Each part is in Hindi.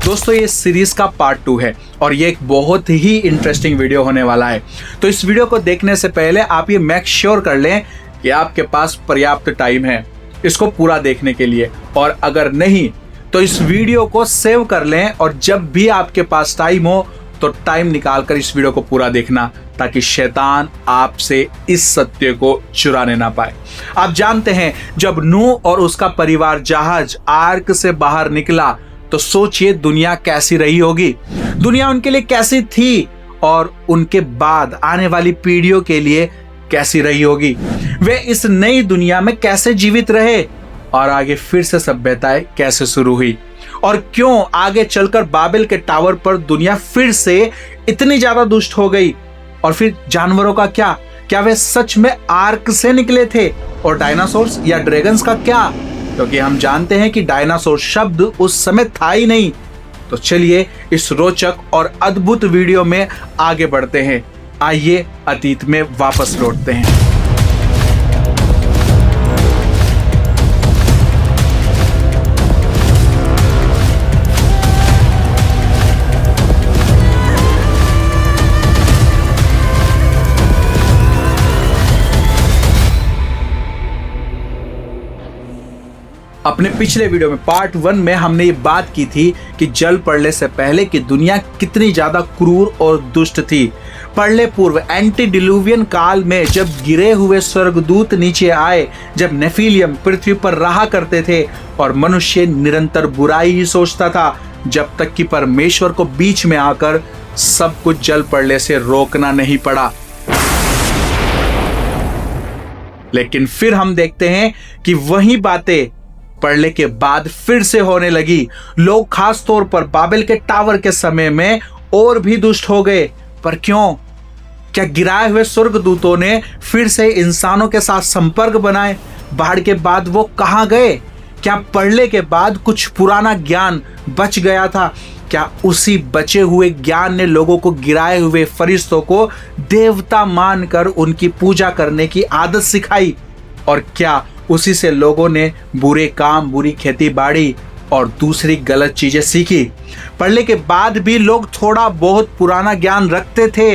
दोस्तों ये सीरीज का पार्ट 2 है और ये एक बहुत ही इंटरेस्टिंग वीडियो होने वाला है। तो इस वीडियो को देखने से पहले आप ये मेक श्योर कर लें कि आपके पास पर्याप्त टाइम है इसको पूरा देखने के लिए, और अगर नहीं तो इस वीडियो को सेव कर लें और जब भी आपके पास टाइम हो तो टाइम निकाल कर इस वीडियो को पूरा देखना, ताकि शैतान आपसे इस सत्य को चुराने ना पाए। आप जानते हैं जब नूह और उसका परिवार जहाज आर्क से बाहर निकला तो सोचिए दुनिया कैसी रही होगी, दुनिया उनके लिए कैसी थी और उनके बाद आने वाली पीढ़ियों के लिए कैसी रही होगी। वे इस नई दुनिया में कैसे जीवित रहे और आगे फिर से सभ्यताएं कैसे शुरू हुई, और क्यों आगे चलकर बाबेल के टावर पर दुनिया फिर से इतनी ज्यादा दुष्ट हो गई। और फिर जानवरों का क्या वे सच में आर्क से निकले थे, और डायनासोर्स या ड्रैगन्स का क्या, क्योंकि हम जानते हैं कि डायनासोर शब्द उस समय था ही नहीं। तो चलिए इस रोचक और अद्भुत वीडियो में आगे बढ़ते हैं। आइए अतीत में वापस लौटते हैं। अपने पिछले वीडियो में पार्ट 1 में हमने ये बात की थी कि जल प्रलय से पहले की दुनिया कितनी ज्यादा क्रूर और दुष्ट थी। प्रलय पूर्व एंटी डिलुवियन काल में जब गिरे हुए स्वर्गदूत नीचे आए, जब नेफिलियम पृथ्वी पर रहा करते थे और मनुष्य निरंतर बुराई ही सोचता था, जब तक कि परमेश्वर को बीच में आकर सब कुछ जल प्रलय से रोकना नहीं पड़ा। लेकिन फिर हम देखते हैं कि वही बातें प्रलय के बाद फिर से होने लगी। लोग खास तौर पर बाबेल के टावर के समय में और भी दुष्ट हो गए। पर क्यों? क्या गिराए हुए स्वर्गदूतों ने फिर से इंसानों के साथ संपर्क बनाए? बाढ़ के बाद वो कहां गए? क्या प्रलय के बाद कुछ पुराना ज्ञान बच गया था? क्या उसी बचे हुए ज्ञान ने लोगों को गिराए हुए फरिश्तों को देवता मानकर उनकी पूजा करने की आदत सिखाई? और क्या उसी से लोगों ने बुरे काम, बुरी खेती बाड़ी और दूसरी गलत चीजें सीखी? प्रलय के बाद भी लोग थोड़ा बहुत पुराना ज्ञान रखते थे।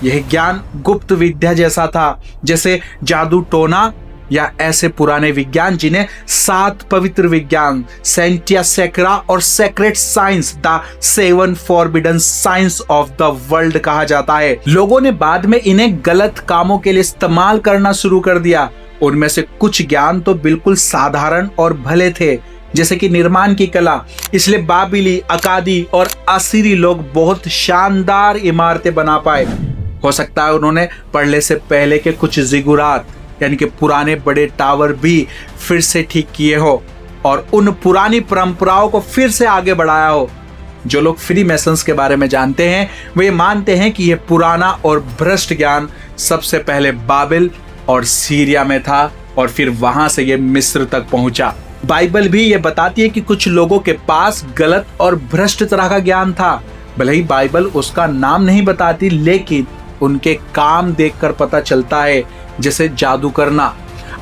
यह ज्ञान गुप्त विद्या जैसा था, जैसे जादू टोना या ऐसे पुराने विज्ञान जिन्हें 7 पवित्र विज्ञान, सेंटिया सेक्रा और sacred science, the 7 forbidden science of the world कहा जाता है। लोगों ने बाद में इन्हें गलत कामों के लिए इस्तेमाल करना शुरू कर दिया। उनमें से कुछ ज्ञान तो बिल्कुल साधारण और भले थे, जैसे कि निर्माण की कला। इसलिए बाबिली, अकादी और असीरी लोग बहुत शानदार इमारतें बना पाए। हो सकता है उन्होंने प्रलय से पहले के कुछ जिगुरात यानी कि पुराने बड़े टावर भी फिर से ठीक किए हो और उन पुरानी परंपराओं को फिर से आगे बढ़ाया हो। जो लोग फ्री मैसन्स के बारे में जानते हैं वे मानते हैं कि यह पुराना और भ्रष्ट ज्ञान सबसे पहले बाबिल और सीरिया में था और फिर वहां से ये मिस्र तक पहुंचा। बाइबल भी ये बताती है कि कुछ लोगों के पास गलत और भ्रष्ट तरह का ज्ञान था। भले ही बाइबल उसका नाम नहीं बताती, लेकिन उनके काम देखकर पता चलता है, जैसे जादू करना।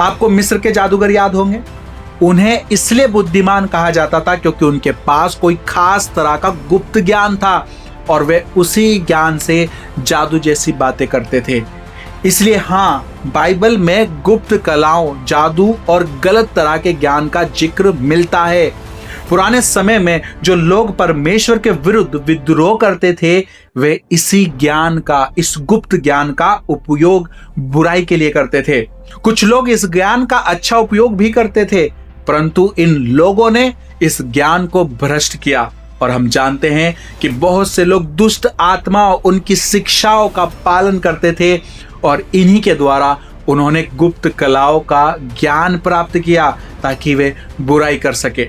आपको मिस्र के जादूगर याद होंगे। उन्हें इसलिए बुद्धिमान कहा जाता था क्योंकि उनके पास कोई खास तरह का गुप्त ज्ञान था और वे उसी ज्ञान से जादू जैसी बातें करते थे। इसलिए हाँ, बाइबल में गुप्त कलाओं, जादू और गलत तरह के ज्ञान का जिक्र मिलता है। पुराने समय में जो लोग परमेश्वर के विरुद्ध विद्रोह करते थे वे इसी ज्ञान का, इस गुप्त ज्ञान का उपयोग बुराई के लिए करते थे। कुछ लोग इस ज्ञान का अच्छा उपयोग भी करते थे, परंतु इन लोगों ने इस ज्ञान को भ्रष्ट किया। और हम जानते हैं कि बहुत से लोग दुष्ट आत्माओं, उनकी शिक्षाओं का पालन करते थे और इन्हीं के द्वारा उन्होंने गुप्त कलाओं का ज्ञान प्राप्त किया ताकि वे बुराई कर सके।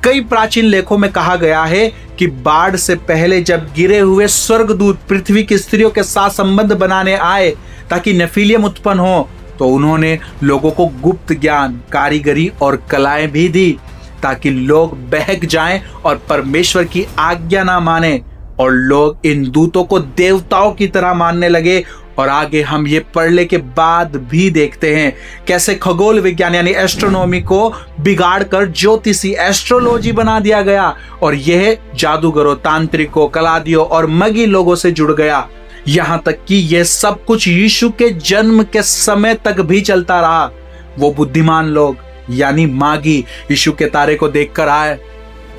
कई प्राचीन लेखों में कहा गया है कि बाढ़ से पहले जब गिरे हुए स्वर्गदूत पृथ्वी की स्त्रियों के साथ संबंध बनाने आए ताकि नेफिलियम उत्पन्न हो, तो उन्होंने लोगों को गुप्त ज्ञान, कारीगरी और कलाएं भी दी ताकि लोग बहक जाएं और परमेश्वर की आज्ञा ना माने, और लोग इन दूतों को देवताओं की तरह मानने लगे और आगे हम ये पढ़ने के बाद भी देखते हैं कैसे खगोल विज्ञान यानी एस्ट्रोनॉमी को बिगाड़कर ज्योतिषी एस्ट्रोलॉजी बना दिया गया और यह जादूगरों, तांत्रिकों, कलादियों और मगी लोगों से जुड़ गया। यहां तक कि यह सब कुछ यीशु के जन्म के समय तक भी चलता रहा। वो बुद्धिमान लोग यानी मागी यीशु के तारे को देखकर आए।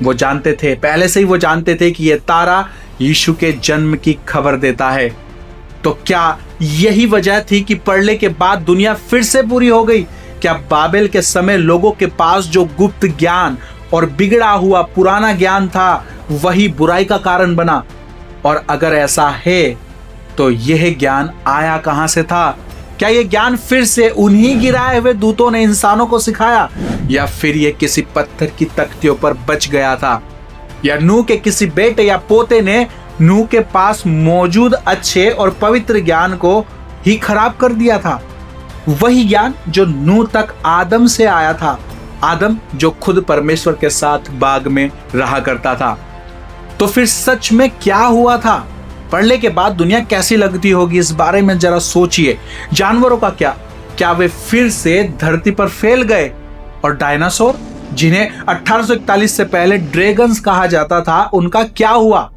वो जानते थे, पहले से ही वो जानते थे कि यह तारा यीशु के जन्म की खबर देता है। तो क्या यही वजह थी कि पढ़ने के बाद दुनिया फिर से पूरी हो गई? क्या बाबेल के समय लोगों के पास जो गुप्त ज्ञान और बिगड़ा हुआ पुराना ज्ञान था वही बुराई का कारण बना? और अगर ऐसा है तो यह ज्ञान आया कहां से था? क्या यह ज्ञान फिर से उन्हीं गिराए हुए दूतों ने इंसानों को सिखाया, या फिर यह किसी पत्थर की तख्तियों पर बच गया था, या नूह के किसी बेटे या पोते ने नूह के पास मौजूद अच्छे और पवित्र ज्ञान को ही खराब कर दिया था? वही ज्ञान जो नूह तक आदम से आया था, आदम जो खुद परमेश्वर के साथ बाग में रहा करता था। तो फिर सच में क्या हुआ था? पढ़ने के बाद दुनिया कैसी लगती होगी, इस बारे में जरा सोचिए। जानवरों का क्या वे फिर से धरती पर फैल गए? और डायनासोर जिन्हें 1841 से पहले ड्रैगन्स कहा जाता था, उनका क्या हुआ?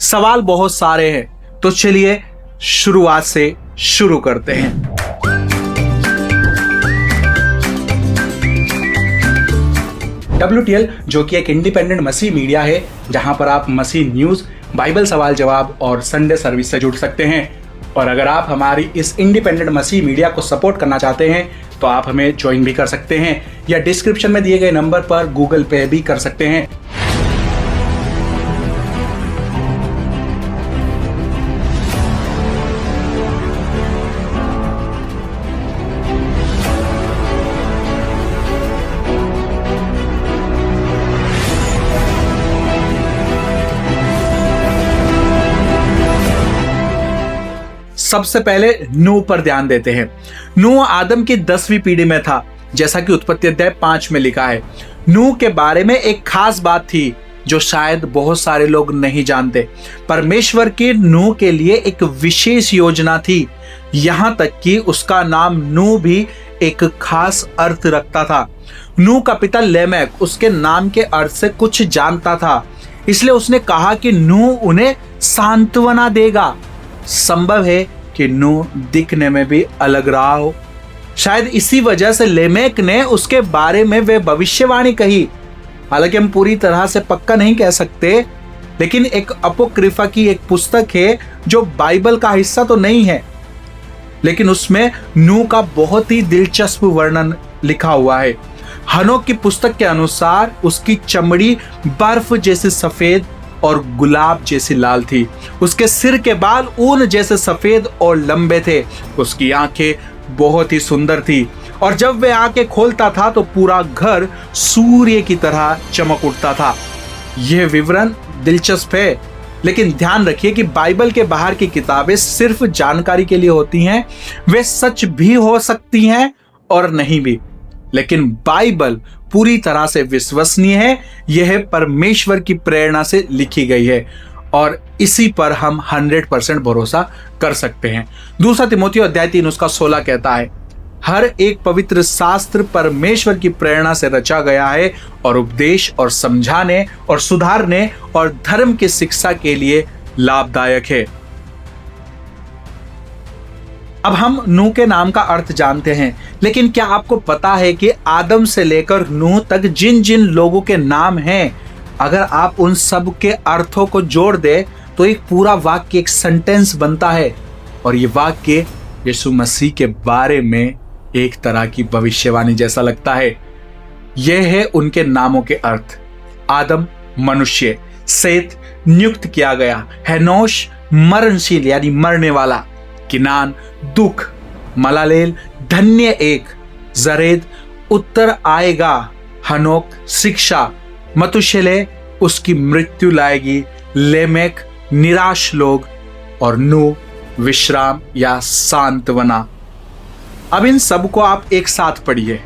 सवाल बहुत सारे हैं, तो चलिए शुरुआत से शुरू करते हैं। WTL जो कि एक इंडिपेंडेंट मसीह मीडिया है, जहां पर आप मसीह न्यूज, बाइबल सवाल जवाब और संडे सर्विस से जुड़ सकते हैं। और अगर आप हमारी इस इंडिपेंडेंट मसीह मीडिया को सपोर्ट करना चाहते हैं तो आप हमें ज्वाइन भी कर सकते हैं, या डिस्क्रिप्शन में दिए गए नंबर पर गूगल पे भी कर सकते हैं। सबसे पहले नूह पर ध्यान देते हैं। नूह आदम की 10वीं पीढ़ी में था, जैसा कि उत्पत्ति अध्याय 5 में लिखा है। नूह के बारे में एक खास बात थी जो शायद बहुत सारे लोग नहीं जानते। परमेश्वर की नूह के लिए एक विशेष योजना थी, यहां तक कि उसका नाम नूह भी एक खास अर्थ रखता था। नूह का पिता लेमेक उसके नाम के अर्थ से कुछ जानता था, इसलिए उसने कहा कि नूह उन्हें सांत्वना देगा। संभव है कि नूह दिखने में भी अलग रहा हो। शायद इसी वजह से लेमेक ने उसके बारे में वे भविष्यवाणी कही। हालांकि हम पूरी तरह से पक्का नहीं कह सकते, लेकिन एक अपोक्रिफा की एक पुस्तक है जो बाइबल का हिस्सा तो नहीं है, लेकिन उसमें नूह का बहुत ही दिलचस्प वर्णन लिखा हुआ है। हनोक की पुस्तक के अनुसार उसकी चमड़ी बर्फ जैसी सफेद और गुलाब जैसी लाल थी। उसके सिर के बाल ऊन जैसे सफेद और लंबे थे। उसकी आंखें बहुत ही सुंदर थी, और जब वह आंखें खोलता था तो पूरा घर सूर्य की तरह चमक उठता था। यह विवरण दिलचस्प है, लेकिन ध्यान रखिए कि बाइबल के बाहर की किताबें सिर्फ जानकारी के लिए होती हैं। वे सच भी हो सकती हैं और नहीं भी, लेकिन बाइबल पूरी तरह से विश्वसनीय है। यह परमेश्वर की प्रेरणा से लिखी गई है और इसी पर हम 100% भरोसा कर सकते हैं। दूसरा तिमोथियो अध्याय 3 उसका 16 कहता है, हर एक पवित्र शास्त्र परमेश्वर की प्रेरणा से रचा गया है और उपदेश और समझाने और सुधारने और धर्म की शिक्षा के लिए लाभदायक है। अब हम नूह के नाम का अर्थ जानते हैं, लेकिन क्या आपको पता है कि आदम से लेकर नूह तक जिन जिन लोगों के नाम हैं, अगर आप उन सब के अर्थों को जोड़ दे तो एक पूरा वाक्य, एक सेंटेंस बनता है। और ये वाक्य यीशु मसीह के बारे में एक तरह की भविष्यवाणी जैसा लगता है। यह है उनके नामों के अर्थ। आदम मनुष्य, सेत नियुक्त किया गया, हेनोश मरणशील यानी मरने वाला, किनान दुख, मलालेल धन्य एक, जरेद उत्तर आएगा, हनोक शिक्षा, मतुशेले उसकी मृत्यु लाएगी, लेमेक निराश लोग, और नूह विश्राम या सांत्वना। अब इन सब को आप एक साथ पढ़िए।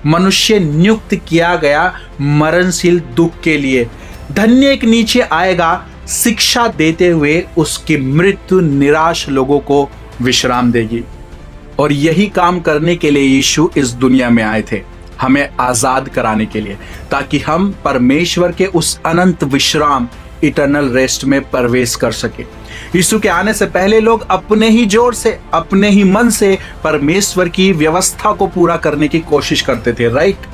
मनुष्य नियुक्त किया गया मरणशील दुख के लिए, धन्य एक नीचे आएगा शिक्षा देते हुए उसकी मृत्यु निराश लोगों को विश्राम देगी। और यही काम करने के लिए यीशु इस दुनिया में आए थे, हमें आजाद कराने के लिए, ताकि हम परमेश्वर के उस अनंत विश्राम, इटर्नल रेस्ट में प्रवेश कर सके। यीशु के आने से पहले लोग अपने ही जोर से, अपने ही मन से परमेश्वर की व्यवस्था को पूरा करने की कोशिश करते थे, राइट?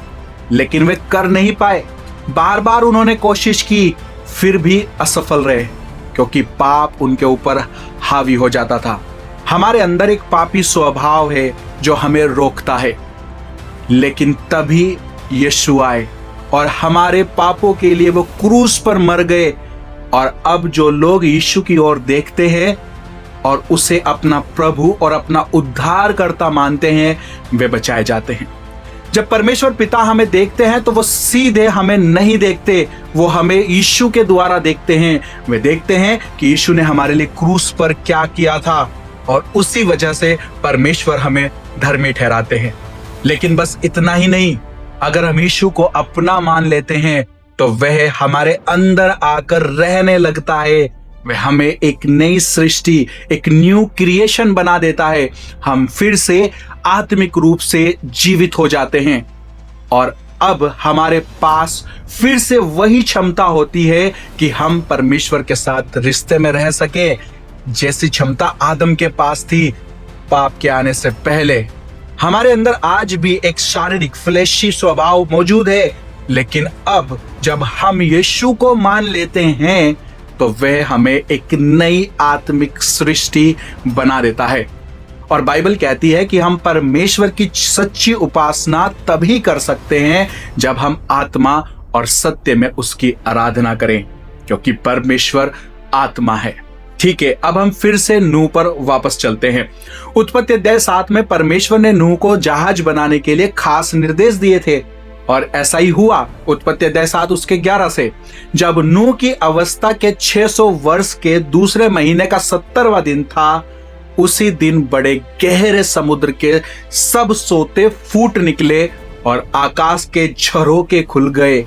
लेकिन वे कर नहीं पाए। बार बार उन्होंने कोशिश की, फिर भी असफल रहे, क्योंकि पाप उनके ऊपर हावी हो जाता था। हमारे अंदर एक पापी स्वभाव है जो हमें रोकता है, लेकिन तभी यीशु आए और हमारे पापों के लिए वो क्रूस पर मर गए। और अब जो लोग यीशु की ओर देखते हैं और उसे अपना प्रभु और अपना उद्धारकर्ता मानते हैं, वे बचाए जाते हैं। जब परमेश्वर पिता हमें देखते हैं तो वो सीधे हमें नहीं देखते, वो हमें यीशु के द्वारा देखते हैं। वे देखते हैं कि यीशु ने हमारे लिए क्रूस पर क्या किया था, और उसी वजह से परमेश्वर हमें धर्मी ठहराते हैं। लेकिन बस इतना ही नहीं, अगर हम यीशु को अपना मान लेते हैं तो वह हमारे अंदर आकर रहने लगता है। वह हमें एक नई सृष्टि, एक न्यू क्रिएशन बना देता है। हम फिर से आत्मिक रूप से जीवित हो जाते हैं, और अब हमारे पास फिर से वही क्षमता होती है कि हम परमेश्वर के साथ रिश्ते में रह सके, जैसी क्षमता आदम के पास थी पाप के आने से पहले। हमारे अंदर आज भी एक शारीरिक फ्लेशी स्वभाव मौजूद है, लेकिन अब जब हम यीशु को मान लेते हैं तो वह हमें एक नई आत्मिक सृष्टि बना देता है। और बाइबल कहती है कि हम परमेश्वर की सच्ची उपासना तभी कर सकते हैं जब हम आत्मा और सत्य में उसकी आराधना करें, क्योंकि परमेश्वर आत्मा है। ठीक है, अब हम फिर से नूह पर वापस चलते हैं। उत्पत्ति अध्याय 7 में परमेश्वर ने नूह को जहाज बनाने के लिए खास निर्देश दिए थे, और ऐसा ही हुआ। उत्पत्ति अध्याय 7 उसके 11 से, जब नूह की अवस्था के 600 वर्ष के दूसरे महीने का 70वां दिन था, उसी दिन बड़े गहरे समुद्र के सब सोते फूट निकले और आकाश के झरोखे खुल गए।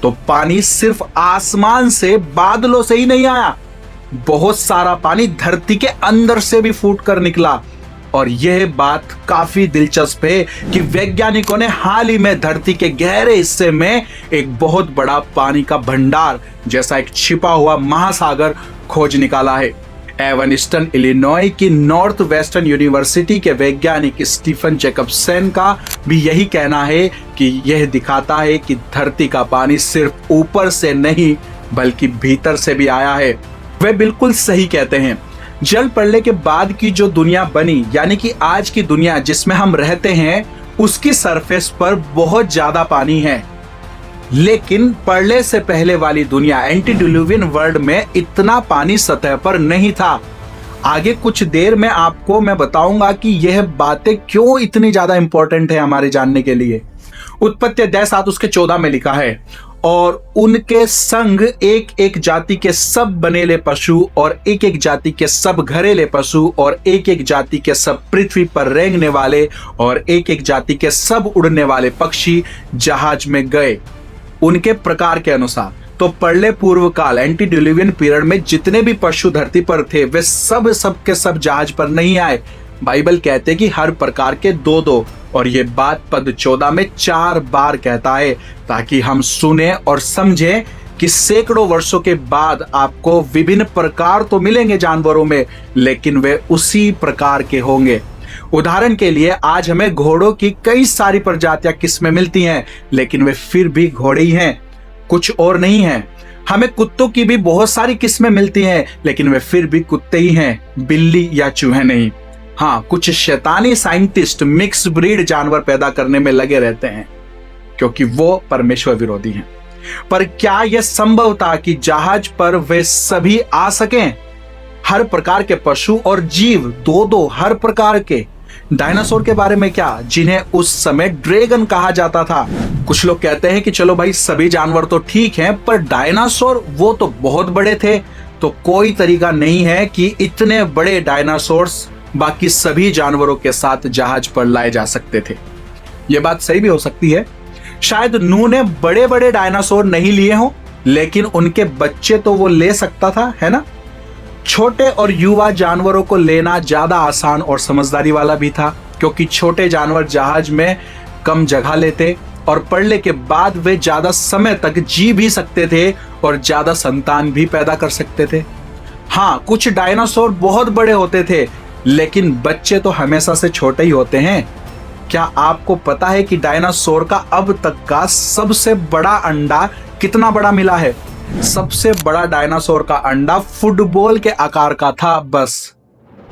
तो पानी सिर्फ आसमान से, बादलों से ही नहीं आया, बहुत सारा पानी धरती के अंदर से भी फूट कर निकला। और यह बात काफी दिलचस्प है कि वैज्ञानिकों ने हाल ही में धरती के गहरे हिस्से में एक बहुत बड़ा पानी का भंडार जैसा एक छिपा हुआ महासागर खोज निकाला है। एवनिस्टन इलिनॉय की नॉर्थ वेस्टर्न यूनिवर्सिटी के वैज्ञानिक स्टीफन जैकबसन का भी यही कहना है कि यह दिखाता है कि धरती का पानी सिर्फ ऊपर से नहीं बल्कि भीतर से भी आया है। वे बिल्कुल सही कहते हैं। जल प्रलय के बाद की जो दुनिया बनी, यानी कि आज की दुनिया जिसमें हम रहते हैं, उसकी सरफेस पर बहुत ज्यादा पानी है। लेकिन प्रलय से पहले वाली दुनिया, एंटीडिलुवियन वर्ल्ड में इतना पानी सतह पर नहीं था। आगे कुछ देर में आपको मैं बताऊंगा कि यह बातें क्यों इतनी ज्यादा इंपॉर्टेंट है हमारे जानने के लिए। उत्पत्ति अध्याय 7 उसके 14 में लिखा है, और उनके संग एक एक जाति के सब बनेले पशु और एक एक जाति के सब घरेले पशु और एक एक जाति के सब पृथ्वी पर रेंगने वाले और एक एक जाति के सब उड़ने वाले पक्षी जहाज में गए उनके प्रकार के अनुसार। तो प्रलय पूर्व काल, एंटीडिलुवियन पीरियड में जितने भी पशु धरती पर थे वे सब के सब जहाज पर नहीं आए। बाइबल कहते कि हर प्रकार के 2-2, और ये बात पद 14 में 4 बार कहता है, ताकि हम सुने और समझें कि सैकड़ों वर्षों के बाद आपको विभिन्न प्रकार तो मिलेंगे जानवरों में, लेकिन वे उसी प्रकार के होंगे। उदाहरण के लिए आज हमें घोड़ों की कई सारी प्रजातियां किस्में मिलती हैं, लेकिन वे फिर भी घोड़े ही हैं, कुछ और नहीं हैं। हमें कुत्तों की भी बहुत सारी किस्में मिलती हैं, लेकिन वे फिर भी कुत्ते ही हैं, बिल्ली या चूहे नहीं। हाँ, कुछ शैतानी साइंटिस्ट मिक्स ब्रीड जानवर पैदा करने में लगे रहते हैं, क्योंकि वो परमेश्वर विरोधी हैं। पर क्या यह संभव था कि जहाज पर वे सभी आ सकें? हर प्रकार के पशु और जीव, 2-2 हर प्रकार के। डायनासोर के बारे में क्या, जिन्हें उस समय ड्रैगन कहा जाता था। कुछ लोग कहते हैं कि चलो भाई सभी जानवर तो ठीक हैं, पर डायनासोर वो तो बहुत बड़े थे, तो कोई तरीका नहीं है कि इतने बड़े डायनासोर्स बाकी सभी जानवरों के साथ जहाज पर लाए जा सकते थे। यह बात सही भी हो सकती है। शायद नूह ने बड़े बड़े डायनासोर नहीं लिए हों, लेकिन उनके बच्चे तो वो ले सकता था, है ना? छोटे और युवा जानवरों को लेना ज्यादा आसान और समझदारी वाला भी था, क्योंकि छोटे जानवर जहाज में कम जगह लेते और पड़ने के बाद वे ज्यादा समय तक जी भी सकते थे और ज्यादा संतान भी पैदा कर सकते थे। हाँ, कुछ डायनासोर बहुत बड़े होते थे, लेकिन बच्चे तो हमेशा से छोटे ही होते हैं। क्या आपको पता है कि डायनासोर का अब तक का सबसे बड़ा अंडा कितना बड़ा मिला है? सबसे बड़ा डायनासोर का अंडा फुटबॉल के आकार का था, बस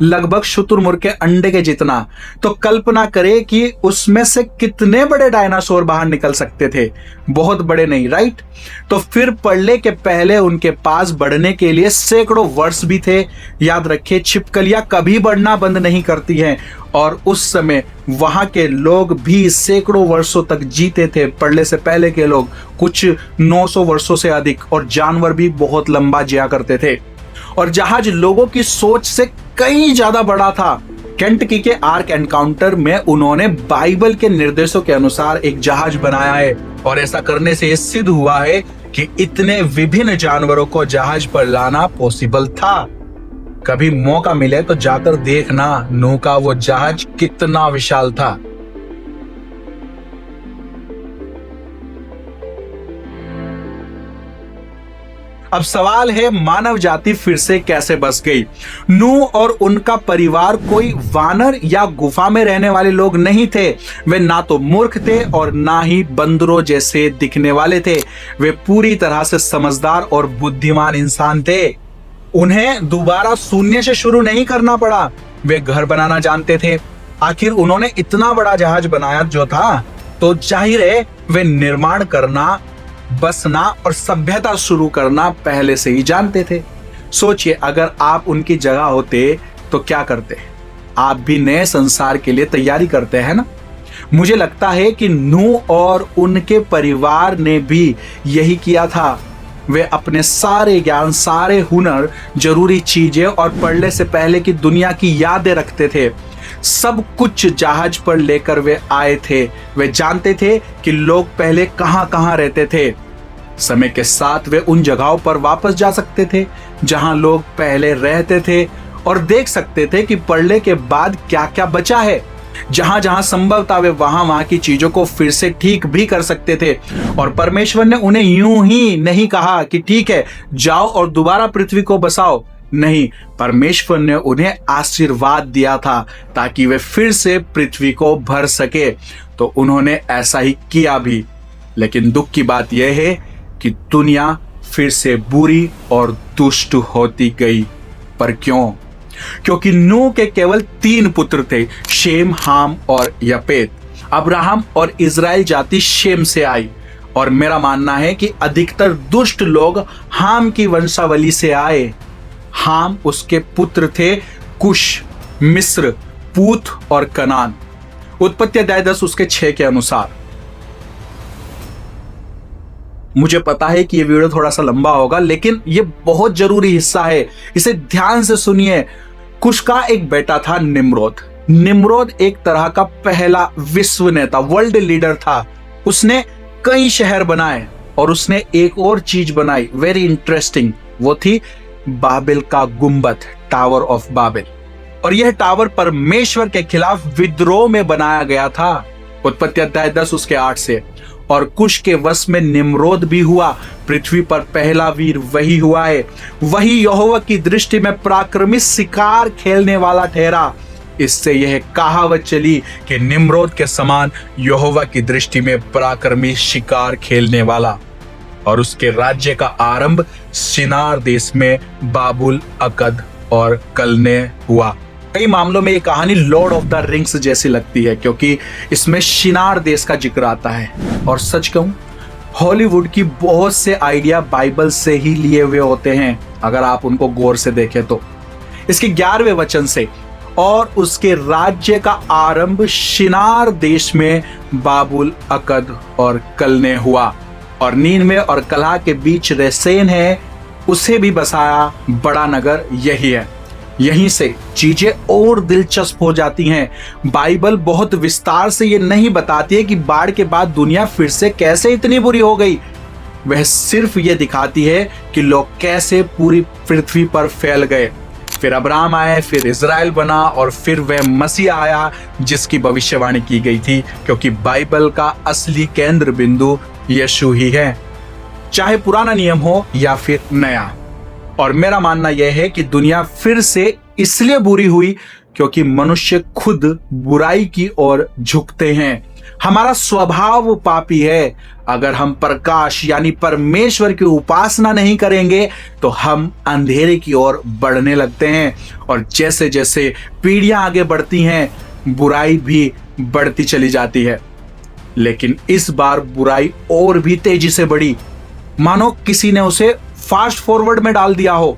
लगभग शुतुरमुर्ग के अंडे के जितना। तो कल्पना करें कि उसमें से कितने बड़े डायनासोर बाहर निकल सकते थे। बहुत बड़े नहीं, राइट? तो फिर पड़ने के पहले उनके पास बढ़ने के लिए सैकड़ों वर्ष भी थे। याद रखिए, छिपकलियां कभी बढ़ना बंद नहीं करती हैं, और उस समय वहां के लोग भी सैकड़ों वर्षों तक जीते थे। पड़ने से पहले के लोग कुछ 900 वर्षों से अधिक, और जानवर भी बहुत लंबा जिया करते थे। और जहाज लोगों की सोच से कहीं ज्यादा बड़ा था। केंटकी के आर्क एनकाउंटर में उन्होंने बाइबल के निर्देशों के अनुसार एक जहाज बनाया है, और ऐसा करने से यह सिद्ध हुआ है कि इतने विभिन्न जानवरों को जहाज पर लाना पॉसिबल था। कभी मौका मिले तो जाकर देखना नूह का वो जहाज कितना विशाल था। अब सवाल है, मानव जाति फिर से कैसे बच गई? नूह और उनका परिवार कोई वानर या गुफा में रहने वाले लोग नहीं थे। वे ना तो मूर्ख थे और ना ही बंदरों जैसे दिखने वाले थे। वे पूरी तरह से समझदार और बुद्धिमान इंसान थे। उन्हें दोबारा शून्य से शुरू नहीं करना पड़ा। वे घर बनाना जानते थे। आखिर उन्होंने इतना बड़ा जहाज बनाया जो था, तो जाहिर है वे निर्माण करना, बसना और सभ्यता शुरू करना पहले से ही जानते थे। सोचिए, अगर आप उनकी जगह होते तो क्या करते? आप भी नए संसार के लिए तैयारी करते हैं ना? मुझे लगता है कि नूह और उनके परिवार ने भी यही किया था। वे अपने सारे ज्ञान, सारे हुनर, जरूरी चीजें और पढ़ने से पहले की दुनिया की यादें रखते थे। सब कुछ जहाज पर लेकर वे आए थे। वे जानते थे कि लोग पहले कहां कहां रहते थे। समय के साथ वे उन जगहों पर वापस जा सकते थे जहां लोग पहले रहते थे, और देख सकते थे कि पढ़ने के बाद क्या क्या बचा है। जहां जहां संभव था वे वहां की चीजों को फिर से ठीक भी कर सकते थे। और परमेश्वर ने उन्हें यूं ही नहीं कहा कि ठीक है, जाओ और दोबारा पृथ्वी को बसाओ। नहीं, परमेश्वर ने उन्हें आशीर्वाद दिया था ताकि वे फिर से पृथ्वी को भर सके। तो उन्होंने ऐसा ही किया भी। लेकिन दुख की बात यह है कि दुनिया फिर से बुरी और दुष्ट होती गई। पर क्यों? क्योंकि नूह के केवल 3 पुत्र थे, शेम, हाम और यपेत। अब्राहम और इजराइल जाति शेम से आई, और मेरा मानना है कि अधिकतर दुष्ट लोग हाम की वंशावली से आए। हाम, उसके पुत्र थे कुश, मिस्र, पूत और कनान। उत्पत्ति अध्याय 10 उसके 6 के अनुसार। मुझे पता है कि यह वीडियो थोड़ा सा लंबा होगा, लेकिन यह बहुत जरूरी हिस्सा है। इसे ध्यान से सुनिए। कुश का एक बेटा था निम्रोद। निम्रोद एक तरह का पहला विश्व नेता, वर्ल्ड लीडर था। उसने कई शहर बनाए, और उसने एक और चीज बनाई, वेरी इंटरेस्टिंग। वो थी बाबिल का गुंबद, टावर ऑफ बाबिल। और यह टावर परमेश्वर के खिलाफ विद्रोह में बनाया गया था। उत्पत्ति अध्याय 10 उसके 8 से। और कुश के वश में निम्रोद भी हुआ। पृथ्वी पर पहला वीर वही हुआ है। वही यहोवा की दृष्टि में पराक्रमी शिकार खेलने वाला ठहरा। इससे यह कहावत चली कि निम्रोद के समान यहोवा की दृष्टि में पराक्रमी शिकार खेलने वाला। और उसके राज्य का आरंभ शिनार देश में बाबुल, अकद और कलने हुआ। कई मामलों में ये कहानी लॉर्ड ऑफ द रिंग्स जैसी लगती है, क्योंकि इसमें शिनार देश का जिक्र आता है। और सच कहूं, हॉलीवुड की बहुत से आइडिया बाइबल से ही लिए हुए होते हैं, अगर आप उनको गौर से देखें तो। इसके 11वें वचन से, और उसके राज्य का आरंभ शिनार देश में बाबुल, अकद और कलने हुआ। और नीनवे और कलह के बीच रेसेन है, उसे भी बसाया। बड़ा नगर यही है। यहीं से चीजें और दिलचस्प हो जाती हैं। बाइबल बहुत विस्तार से ये नहीं बताती है कि बाढ़ के बाद दुनिया फिर से कैसे इतनी बुरी हो गई। वह सिर्फ ये दिखाती है कि लोग कैसे पूरी पृथ्वी पर फैल गए। फिर अब्राहम आए, फिर इजराइल बना और फिर वह मसीह आया जिसकी भविष्यवाणी की गई थी, क्योंकि बाइबल का असली केंद्र बिंदु यीशु ही है, चाहे पुराना नियम हो या फिर नया। और मेरा मानना यह है कि दुनिया फिर से इसलिए बुरी हुई क्योंकि मनुष्य खुद बुराई की ओर झुकते हैं। हमारा स्वभाव पापी है। अगर हम प्रकाश यानी परमेश्वर की उपासना नहीं करेंगे तो हम अंधेरे की ओर बढ़ने लगते हैं, और जैसे जैसे पीढ़ियां आगे बढ़ती हैं बुराई भी बढ़ती चली जाती है। लेकिन इस बार बुराई और भी तेजी से बढ़ी, मानो किसी ने उसे फास्ट फॉरवर्ड में डाल दिया हो,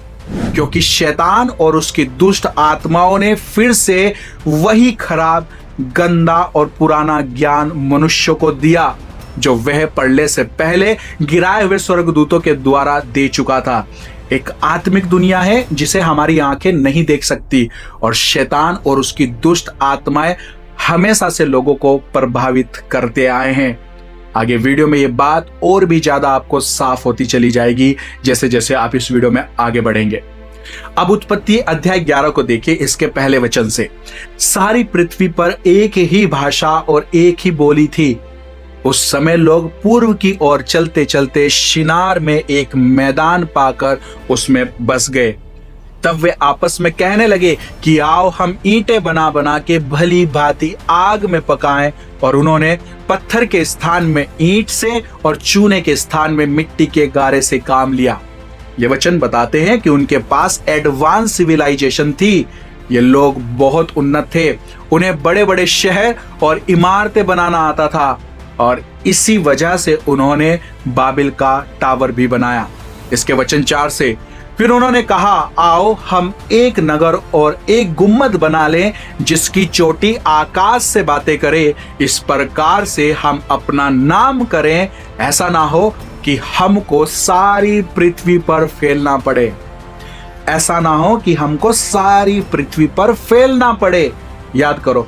क्योंकि शैतान और उसकी दुष्ट आत्माओं ने फिर से वही खराब, गंदा और पुराना ज्ञान मनुष्य को दिया जो वह पढ़ने से पहले गिराए हुए स्वर्गदूतों के द्वारा दे चुका था। एक आत्मिक दुनिया है जिसे हमारी आंखें नहीं देख सकती, और शैतान और उसकी दुष्ट आत्माएं हमेशा से लोगों को प्रभावित करते आए हैं। आगे वीडियो में ये बात और भी ज्यादा आपको साफ होती चली जाएगी जैसे जैसे आप इस वीडियो में आगे बढ़ेंगे। अब उत्पत्ति अध्याय 11 को देखिए, इसके पहले वचन से। सारी पृथ्वी पर एक ही भाषा और एक ही बोली थी। उस समय लोग पूर्व की ओर चलते चलते शिनार में एक मैदान पाकर उसमें बस गए। तब वे आपस में कहने लगे कि आओ हम ईंटें बना बना के भली भांति आग में पकाएं, और उन्होंने पत्थर के स्थान में ईंट से और चूने के स्थान में मिट्टी के गारे से काम लिया। ये वचन बताते हैं कि उनके पास एडवांस सिविलाइजेशन थी। ये लोग बहुत उन्नत थे, उन्हें बड़े बड़े शहर और इमारतें बनाना आता था, और इसी वजह से उन्होंने बाबिल का टावर भी बनाया। इसके वचन 4 से, फिर उन्होंने कहा आओ हम एक नगर और एक गुम्मद बना लें जिसकी चोटी आकाश से बातें करे, इस प्रकार से हम अपना नाम करें, ऐसा ना हो कि हमको सारी पृथ्वी पर फैलना पड़े। ऐसा ना हो कि हमको सारी पृथ्वी पर फैलना पड़े। याद करो,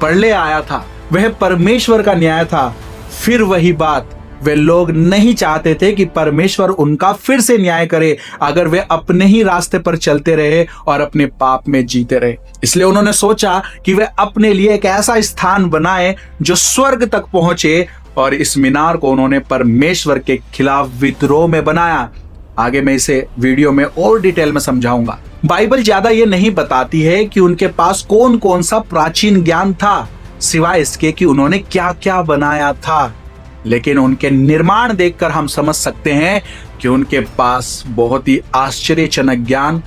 पहले आया था वह परमेश्वर का न्याय था, फिर वही बात। वे लोग नहीं चाहते थे कि परमेश्वर उनका फिर से न्याय करे अगर वे अपने ही रास्ते पर चलते रहे और अपने पाप में जीते रहे। इसलिए उन्होंने सोचा कि वे अपने लिए एक ऐसा स्थान बनाए जो स्वर्ग तक पहुंचे, और इस मीनार को उन्होंने परमेश्वर के खिलाफ विद्रोह में बनाया। आगे मैं इसे वीडियो में और डिटेल में समझाऊंगा। बाइबल ज्यादा ये नहीं बताती है कि उनके पास कौन कौन सा प्राचीन ज्ञान था, सिवाय इसके कि उन्होंने क्या क्या बनाया था। लेकिन उनके निर्माण देखकर हम समझ सकते हैं कि उनके पास बहुत ही आश्चर्यजनक ज्ञान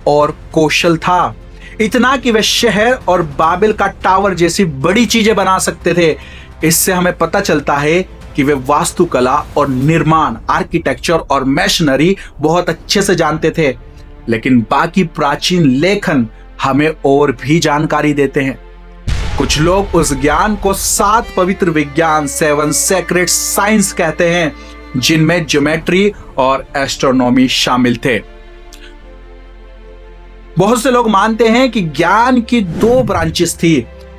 और कौशल था। इतना कि वे शहर और बाबिल का टावर जैसी बड़ी चीजें बना सकते थे। इससे हमें पता चलता है कि वे वास्तुकला और निर्माण, आर्किटेक्चर और मैशनरी बहुत अच्छे से जानते थे। लेकिन बाकी प्राचीन लेखन हमें और भी जानकारी देते हैं। कुछ लोग उस ज्ञान को 7 पवित्र विज्ञान, 7 सेक्रेट साइंस कहते हैं, जिनमें ज्योमेट्री और एस्ट्रोनॉमी शामिल थे। बहुत से लोग मानते हैं कि ज्ञान की 2 ब्रांचेस थी,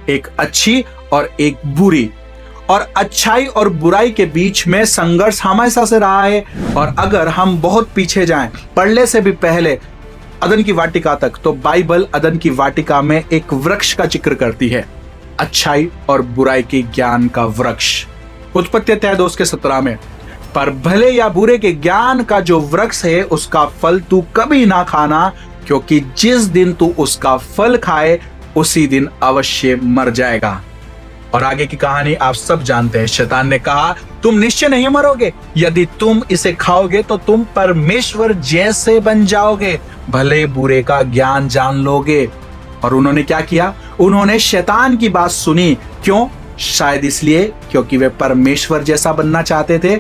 एक अच्छी और एक बुरी, और अच्छाई और बुराई के बीच में संघर्ष हमेशा से रहा है। और अगर हम बहुत पीछे जाएं, पढ़ने से भी पहले अदन की वाटिका तक, तो बाइबल अदन की वाटिका में एक वृक्ष का जिक्र करती है, अच्छाई और बुराई के ज्ञान का वृक्ष। उत्पत्ति अध्याय 2 के 17 में, पर भले या बुरे के ज्ञान का जो वृक्ष है उसका फल तू कभी ना खाना, क्योंकि जिस दिन तू उसका फल खाए उसी दिन अवश्य मर जाएगा। और आगे की कहानी आप सब जानते हैं। शैतान ने कहा तुम निश्चय नहीं मरोगे, यदि तुम इसे खाओगे तो तुम परमेश्वर जैसे बन जाओगे, भले बुरे का ज्ञान जान लोगे। और उन्होंने क्या किया? उन्होंने शैतान की बात सुनी। क्यों? शायद इसलिए क्योंकि वे परमेश्वर जैसा बनना चाहते थे।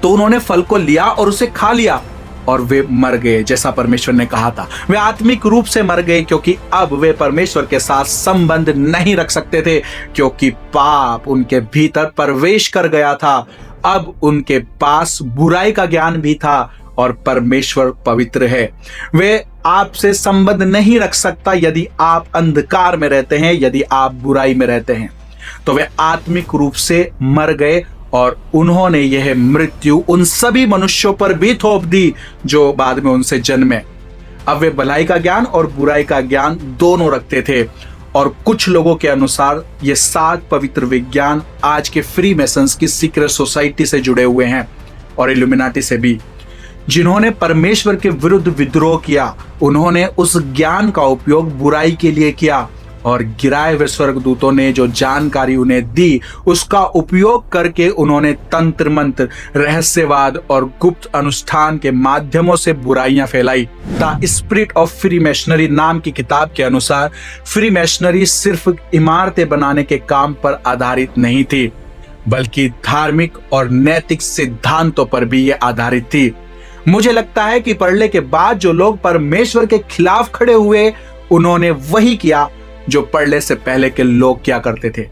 तो उन्होंने फल को लिया और उसे खा लिया, और वे मर गए जैसा परमेश्वर ने कहा था। वे आत्मिक रूप से मर गए, क्योंकि अब वे परमेश्वर के साथ संबंध नहीं रख सकते थे, क्योंकि पाप उनके भीतर प्रवेश कर गया था। अब उनके पास बुराई का ज्ञान भी था, और परमेश्वर पवित्र है। वे आपसे संबंध नहीं रख सकता यदि आप अंधकार में रहते हैं, यदि आप बुराई में रहते हैं। तो वे आत्मिक रूप से मर गए, और उन्होंने यह मृत्यु उन सभी मनुष्यों पर भी थोप दी जो बाद में उनसे जन्मे। अब वे भलाई का ज्ञान और बुराई का ज्ञान दोनों रखते थे। और कुछ लोगों के अनुसार ये 7 पवित्र विज्ञान आज के फ्री मेसन्स की सीक्रेट सोसाइटी से जुड़े हुए हैं और इल्यूमिनाटी से भी। जिन्होंने परमेश्वर के विरुद्ध विद्रोह किया, उन्होंने उस ज्ञान का उपयोग बुराई के लिए किया और गिराए हुए स्वर्गदूतों ने जो जानकारी उन्हें दी, उसका उपयोग करके उन्होंने तंत्र मंत्र, रहस्यवाद और गुप्त अनुष्ठान के माध्यमों से बुराइयां फैलाई। The spirit of free machinery नाम की किताब के अनुसार फ्री मैशनरी सिर्फ इमारतें बनाने के काम पर आधारित नहीं थी, बल्कि धार्मिक और नैतिक सिद्धांतों पर भी यह आधारित थी। मुझे लगता है कि पढ़ने के बाद जो लोग परमेश्वर के खिलाफ खड़े हुए, उन्होंने वही किया जो पढ़ने से पहले के लोग क्या करते थे।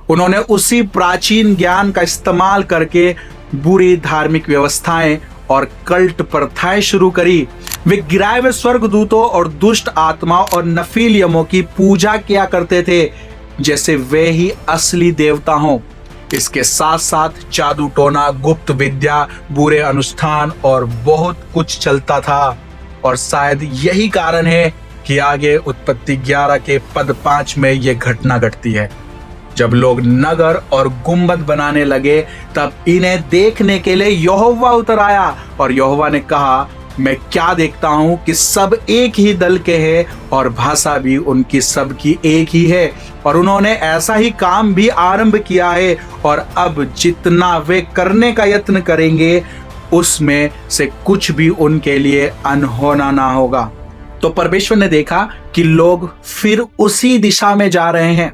उन्होंने उसी प्राचीन ज्ञान का इस्तेमाल करके बुरी धार्मिक व्यवस्थाएं और कल्ट प्रथाएं शुरू करी। वे गिराए हुए स्वर्गदूतों और दुष्ट आत्माओं और नफीलियमों की पूजा किया करते थे जैसे वे ही असली देवता हों। इसके साथ साथ जादू टोना, गुप्त विद्या, बुरे अनुष्ठान और बहुत कुछ चलता था। और शायद यही कारण है कि आगे उत्पत्ति 11 के पद 5 में यह घटना घटती है। जब लोग नगर और गुंबद बनाने लगे, तब इन्हें देखने के लिए यहोवा उतर आया और यहोवा ने कहा, मैं क्या देखता हूं कि सब एक ही दल के हैं और भाषा भी उनकी सबकी एक ही है, और उन्होंने ऐसा ही काम भी आरंभ किया है, और अब जितना वे करने का यत्न करेंगे उसमें से कुछ भी उनके लिए अनहोना ना होगा। तो परमेश्वर ने देखा कि लोग फिर उसी दिशा में जा रहे हैं,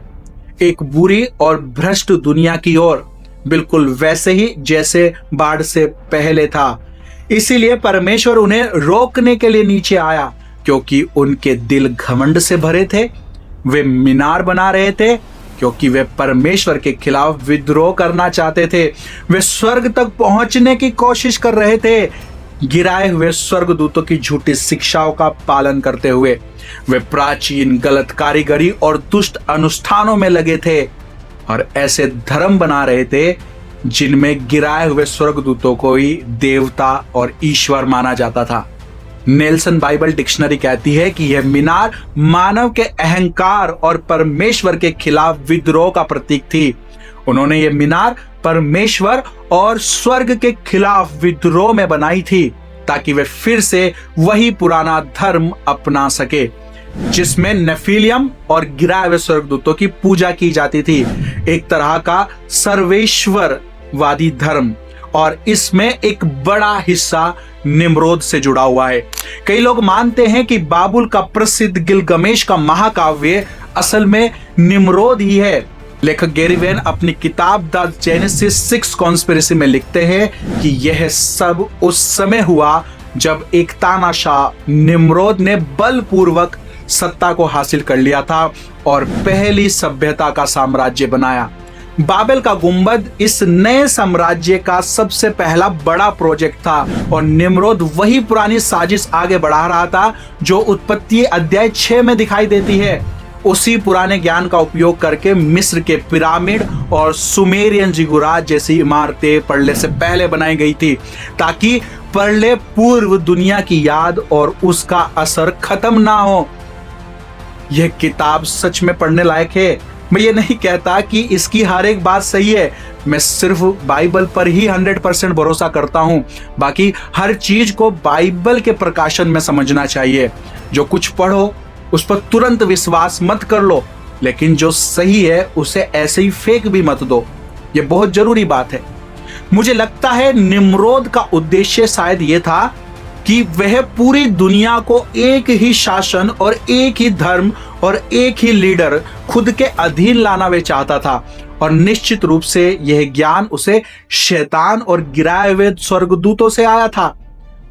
एक बुरी और भ्रष्ट दुनिया की ओर, बिल्कुल वैसे ही जैसे बाढ़ से पहले था। इसीलिए परमेश्वर उन्हें रोकने के लिए नीचे आया, क्योंकि उनके दिल घमंड से भरे थे। वे मीनार बना रहे थे क्योंकि वे परमेश्वर के खिलाफ विद्रोह करना चाहते थे। वे स्वर्ग तक पहुंचने की कोशिश कर रहे थे, गिराए हुए स्वर्गदूतों की झूठी शिक्षाओं का पालन करते हुए। वे प्राचीन गलत कारीगरी और दुष्ट अनुष्ठानों में लगे थे और ऐसे धर्म बना रहे थे जिनमें गिराए हुए स्वर्गदूतों को ही देवता और ईश्वर माना जाता था। नेल्सन बाइबल डिक्शनरी कहती है कि यह मीनार मानव के अहंकार और परमेश्वर के खिलाफ विद्रोह का प्रतीक थी। उन्होंने यह मीनार परमेश्वर और स्वर्ग के खिलाफ विद्रोह में बनाई थी, ताकि वे फिर से वही पुराना धर्म अपना सके जिसमें नेफिलियम और गिराए हुए स्वर्गदूतों की पूजा की जाती थी। एक तरह का सर्वेश्वरवादी धर्म, और इसमें एक बड़ा हिस्सा निम्रोद से जुड़ा हुआ है। कई लोग मानते हैं कि बाबुल का प्रसिद्ध गिलगमेश का महाकाव्य असल में निम्रोद ही है। लेखक गैरी वेन अपनी किताब द जेनेसिस 6 कॉन्स्पिरेसी में लिखते हैं कि यह सब उस समय हुआ जब एक तानाशाह निम्रोद ने बलपूर्वक सत्ता को हासिल कर लिया था और पहली सभ्यता का साम्राज्य बनाया। बाबेल का गुंबद इस नए साम्राज्य का सबसे पहला बड़ा प्रोजेक्ट था, और निम्रोद वही पुरानी साजिश आगे बढ़ा रहा था जो उत्पत्ति अध्याय 6 में दिखाई देती है। उसी पुराने ज्ञान का उपयोग करके मिस्र के पिरामिड और सुमेरियन जिगुरात जैसी इमारतें पढ़ने से पहले बनाई गई थी, ताकि पढ़ने पूर्व दुनिया की याद और उसका असर खत्म ना हो। यह किताब सच में पढ़ने लायक है। मैं ये नहीं कहता कि इसकी हर एक बात सही है, मैं सिर्फ बाइबल पर ही 100% भरोसा करता हूँ। बाकी हर चीज को बाइबल के प्रकाशन में समझना चाहिए। जो कुछ पढ़ो उस पर तुरंत विश्वास मत कर लो, लेकिन जो सही है उसे ऐसे ही फेंक भी मत दो। ये बहुत जरूरी बात है। मुझे लगता है निम्रोद का उद्देश्य शायद ये था कि वह पूरी दुनिया को एक ही शासन और एक ही धर्म और एक ही लीडर खुद के अधीन लाना वे चाहता था, और निश्चित रूप से यह ज्ञान उसे शैतान और गिराए हुए स्वर्गदूतों से आया था।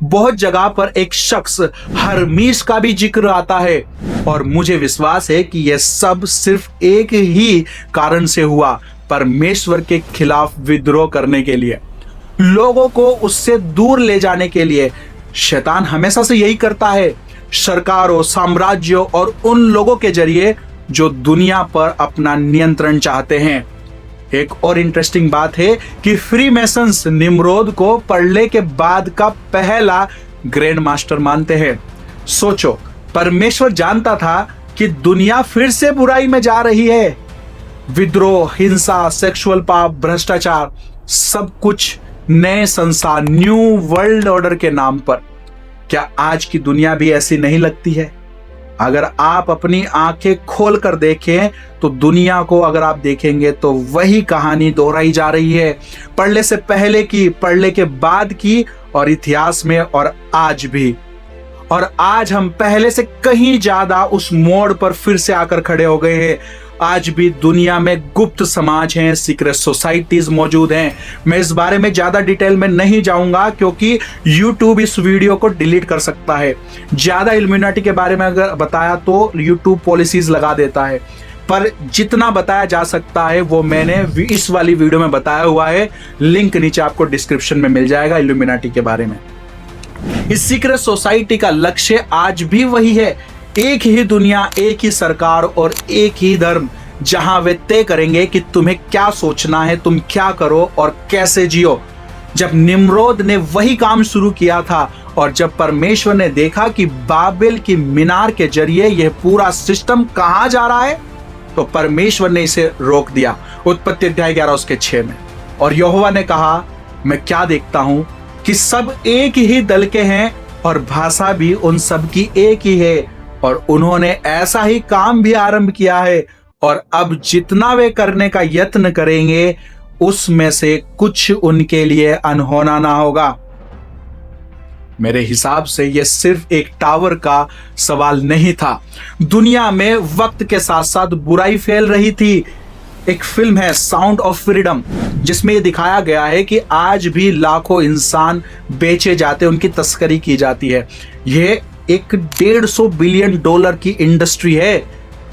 बहुत जगह पर एक शख्स हरमीस का भी जिक्र आता है, और मुझे विश्वास है कि यह सब सिर्फ एक ही कारण से हुआ, परमेश्वर के खिलाफ विद्रोह करने के लिए, लोगों को उससे दूर ले जाने के लिए। शैतान हमेशा से यही करता है, सरकारों, साम्राज्यों और उन लोगों के जरिए जो दुनिया पर अपना नियंत्रण चाहते हैं। एक और इंटरेस्टिंग बात है कि फ्री मैसन्स निम्रोद को पढ़ने के बाद का पहला ग्रैंड मास्टर मानते हैं। सोचो, परमेश्वर जानता था कि दुनिया फिर से बुराई में जा रही है। विद्रोह, हिंसा, सेक्सुअल पाप, भ्रष्टाचार, सब कुछ नए संसार, न्यू वर्ल्ड ऑर्डर के नाम पर। क्या आज की दुनिया भी ऐसी नहीं लगती है? अगर आप अपनी आंखें खोल कर देखें तो दुनिया को अगर आप देखेंगे तो वही कहानी दोहराई जा रही है, पढ़ने से पहले की, पढ़ने के बाद की, और इतिहास में और आज भी। और आज हम पहले से कहीं ज्यादा उस मोड़ पर फिर से आकर खड़े हो गए हैं। आज भी दुनिया में गुप्त समाज हैं, सीक्रेट सोसाइटीज मौजूद हैं। मैं इस बारे में ज्यादा डिटेल में नहीं जाऊंगा क्योंकि YouTube इस वीडियो को डिलीट कर सकता है। ज्यादा इल्यूमिनाटी के बारे में अगर बताया तो YouTube पॉलिसीज लगा देता है, पर जितना बताया जा सकता है वो मैंने इस वाली वीडियो में बताया हुआ है। लिंक नीचे आपको डिस्क्रिप्शन में मिल जाएगा इल्यूमिनाटी के बारे में। इस सीक्रेट सोसाइटी का लक्ष्य आज भी वही है, एक ही दुनिया, एक ही सरकार और एक ही धर्म, जहां वे तय करेंगे कि तुम्हें क्या सोचना है, तुम क्या करो और कैसे जियो। जब निम्रोद ने वही काम शुरू किया था और जब परमेश्वर ने देखा कि बाबेल की मीनार के जरिए यह पूरा सिस्टम कहां जा रहा है, तो परमेश्वर ने इसे रोक दिया। उत्पत्ति अध्याय 11 उसके 6 में। और यहोवा ने कहा, मैं क्या देखता हूं कि सब एक ही दल के हैं और भाषा भी उन सब की एक ही है, और उन्होंने ऐसा ही काम भी आरंभ किया है, और अब जितना वे करने का यत्न करेंगे उसमें से कुछ उनके लिए अनहोना ना होगा। मेरे हिसाब से यह सिर्फ एक टावर का सवाल नहीं था। दुनिया में वक्त के साथ साथ बुराई फैल रही थी। एक फिल्म है साउंड ऑफ फ्रीडम, जिसमें यह दिखाया गया है कि आज भी लाखों इंसान बेचे जाते, उनकी तस्करी की जाती है। यह एक 150 बिलियन डॉलर की इंडस्ट्री है,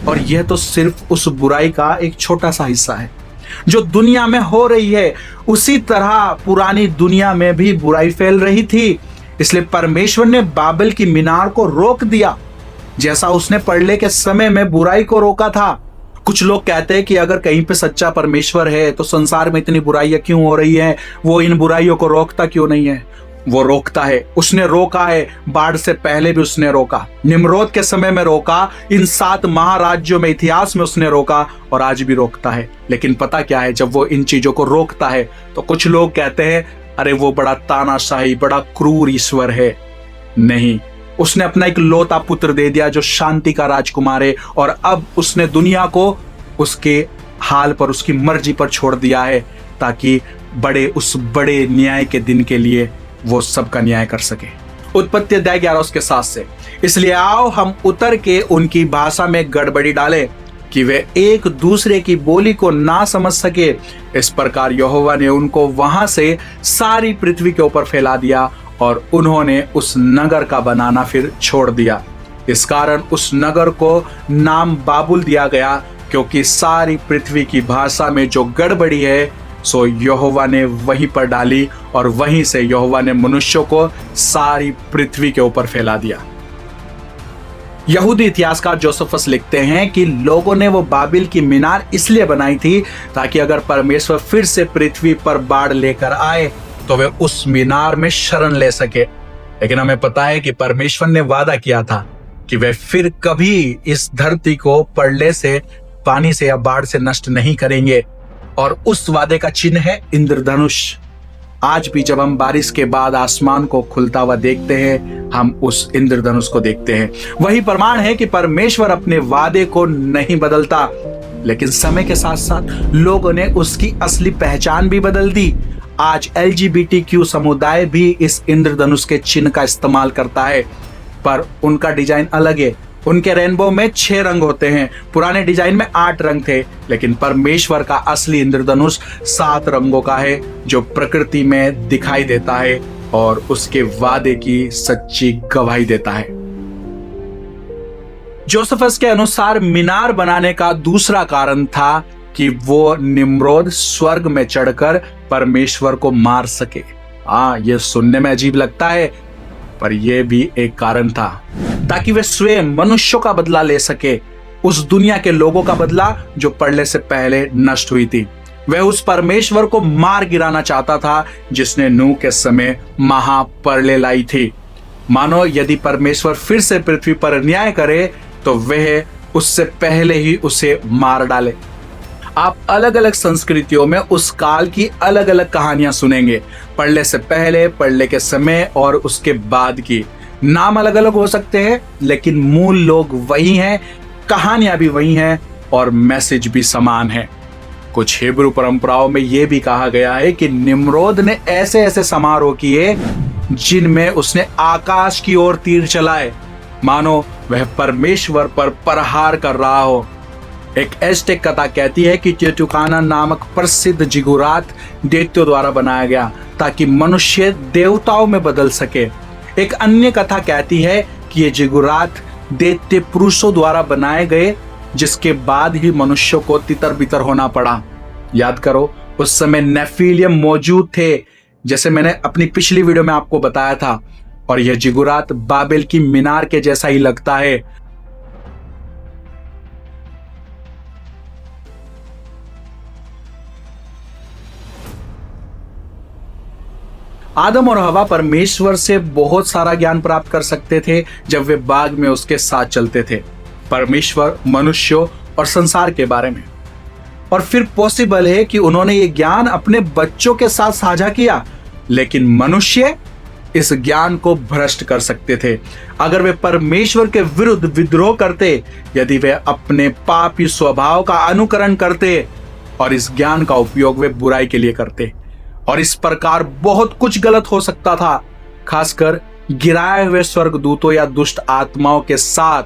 और यह तो सिर्फ उस बुराई का एक छोटा सा हिस्सा है जो दुनिया में हो रही है। उसी तरह पुरानी दुनिया में भी बुराई फैल रही थी, इसलिए परमेश्वर ने बाबेल की मीनार को रोक दिया, जैसा उसने पढ़ने के समय में बुराई को रोका था। कुछ लोग कहते हैं कि अगर कहीं पे सच्चा परमेश्वर है तो संसार में इतनी बुराइयां क्यों हो रही हैं, वो इन बुराइयों को रोकता क्यों नहीं है? वो रोकता है, उसने रोका है। बाढ़ से पहले भी उसने रोका, निम्रोद के समय में रोका, इन 7 महाराज्यों में इतिहास में उसने रोका, और आज भी रोकता है। लेकिन पता क्या है, जब वो इन चीजों को रोकता है तो कुछ लोग कहते हैं, अरे वो बड़ा तानाशाही, बड़ा क्रूर ईश्वर है। नहीं, उसने अपना एक लौता पुत्र दे दिया जो शांति का राजकुमार है, और अब उसने दुनिया को उसके हाल पर, उसकी मर्जी पर छोड़ दिया है, ताकि उस बड़े न्याय के दिन के लिए वो सबका न्याय कर सके। उत्पत्ति अध्याय 11 उसके 7 से। इसलिए आओ हम उतर के उनकी भाषा में गड़बड़ी डालें कि वे एक दूसरे की बोली को ना समझ सके। इस प्रकार यहोवा ने उनको वहां से सारी पृथ्वी के ऊपर फैला दिया, और उन्होंने उस नगर का बनाना फिर छोड़ दिया। इस कारण उस नगर को नाम बाबुल दिया गया, क्योंकि सारी पृथ्वी की भाषा में जो गड़बड़ी है सो यहोवा ने वहीं पर डाली, और वहीं से यहोवा ने मनुष्यों को सारी पृथ्वी के ऊपर फैला दिया। यहूदी इतिहासकार जोसेफस लिखते हैं कि लोगों ने वो बाबिल की मीनार इसलिए बनाई थी ताकि अगर परमेश्वर फिर से पृथ्वी पर बाढ़ लेकर आए तो वे उस मीनार में शरण ले सके। लेकिन हमें पता है कि परमेश्वर ने वादा किया था कि वे फिर कभी इस धरती को प्रलय से, पानी से या बाढ़ से नष्ट नहीं करेंगे, और उस वादे का चिन्ह है इंद्रधनुष। आज भी जब हम बारिश के बाद आसमान को खुलता हुआ देखते हैं, हम उस इंद्रधनुष को देखते हैं। वही प्रमाण है कि परमेश्वर अपने वादे को नहीं बदलता। लेकिन समय के साथ साथ लोगों ने उसकी असली पहचान भी बदल दी। आज LGBTQ समुदाय भी इस इंद्रधनुष के चिन्ह का इस्तेमाल करता है, पर उनका डिजाइन अलग है। उनके रेनबो में 6 रंग होते हैं, पुराने डिजाइन में 8 रंग थे, लेकिन परमेश्वर का असली इंद्रधनुष 7 रंगों का है, जो प्रकृति में दिखाई देता है और उसके वादे की सच्ची गवाही देता है। जोसेफस के अनुसार मीनार बनाने का दूसरा कारण था कि वो निम्रोद स्वर्ग में चढ़कर परमेश्वर को मार सके। ये सुनने में अजीब लगता है, पर यह भी एक कारण था ताकि वे स्वयं मनुष्यों का बदला ले सके, उस दुनिया के लोगों का बदला जो प्रलय से पहले नष्ट हुई थी। वह उस परमेश्वर को मार गिराना चाहता था जिसने नूह के समय महाप्रलय लाई थी। मानो यदि परमेश्वर फिर से पृथ्वी पर न्याय करे तो वह उससे पहले ही उसे मार डाले। आप अलग अलग संस्कृतियों में उस काल की अलग अलग कहानियां सुनेंगे, पढ़ने से पहले, पढ़ने के समय और उसके बाद की। नाम अलग अलग हो सकते हैं लेकिन मूल लोग वही हैं, कहानियां भी वही हैं और मैसेज भी समान है। कुछ हिब्रू परंपराओं में यह भी कहा गया है कि निम्रोद ने ऐसे ऐसे समारोह किए जिनमें उसने आकाश की ओर तीर चलाए, मानो वह परमेश्वर पर प्रहार कर रहा हो। एक एज़टेक कथा कहती है कि टिटिकाना नामक प्रसिद्ध जिगुरात दैत्यों द्वारा बनाया गया ताकि मनुष्य देवताओं में बदल सके। एक अन्य कथा कहती है कि ये जिगुरात दैत्य पुरुषों द्वारा बनाए गए, जिसके बाद ही मनुष्यों को तितर बितर होना पड़ा। याद करो, उस समय नेफिलियम मौजूद थे, जैसे मैंने अपनी पिछली वीडियो में आपको बताया था। और यह जिगुरात बाबेल की मीनार के जैसा ही लगता है। आदम और हवा परमेश्वर से बहुत सारा ज्ञान प्राप्त कर सकते थे जब वे बाग में उसके साथ चलते थे, परमेश्वर, मनुष्यों और संसार के बारे में। और फिर पॉसिबल है कि उन्होंने ये ज्ञान अपने बच्चों के साथ साझा किया, लेकिन मनुष्य इस ज्ञान को भ्रष्ट कर सकते थे अगर वे परमेश्वर के विरुद्ध विद्रोह करते, यदि वे अपने पापी स्वभाव का अनुकरण करते और इस ज्ञान का उपयोग वे बुराई के लिए करते। और इस प्रकार बहुत कुछ गलत हो सकता था, खासकर गिराए हुए स्वर्गदूतों या दुष्ट आत्माओं के साथ,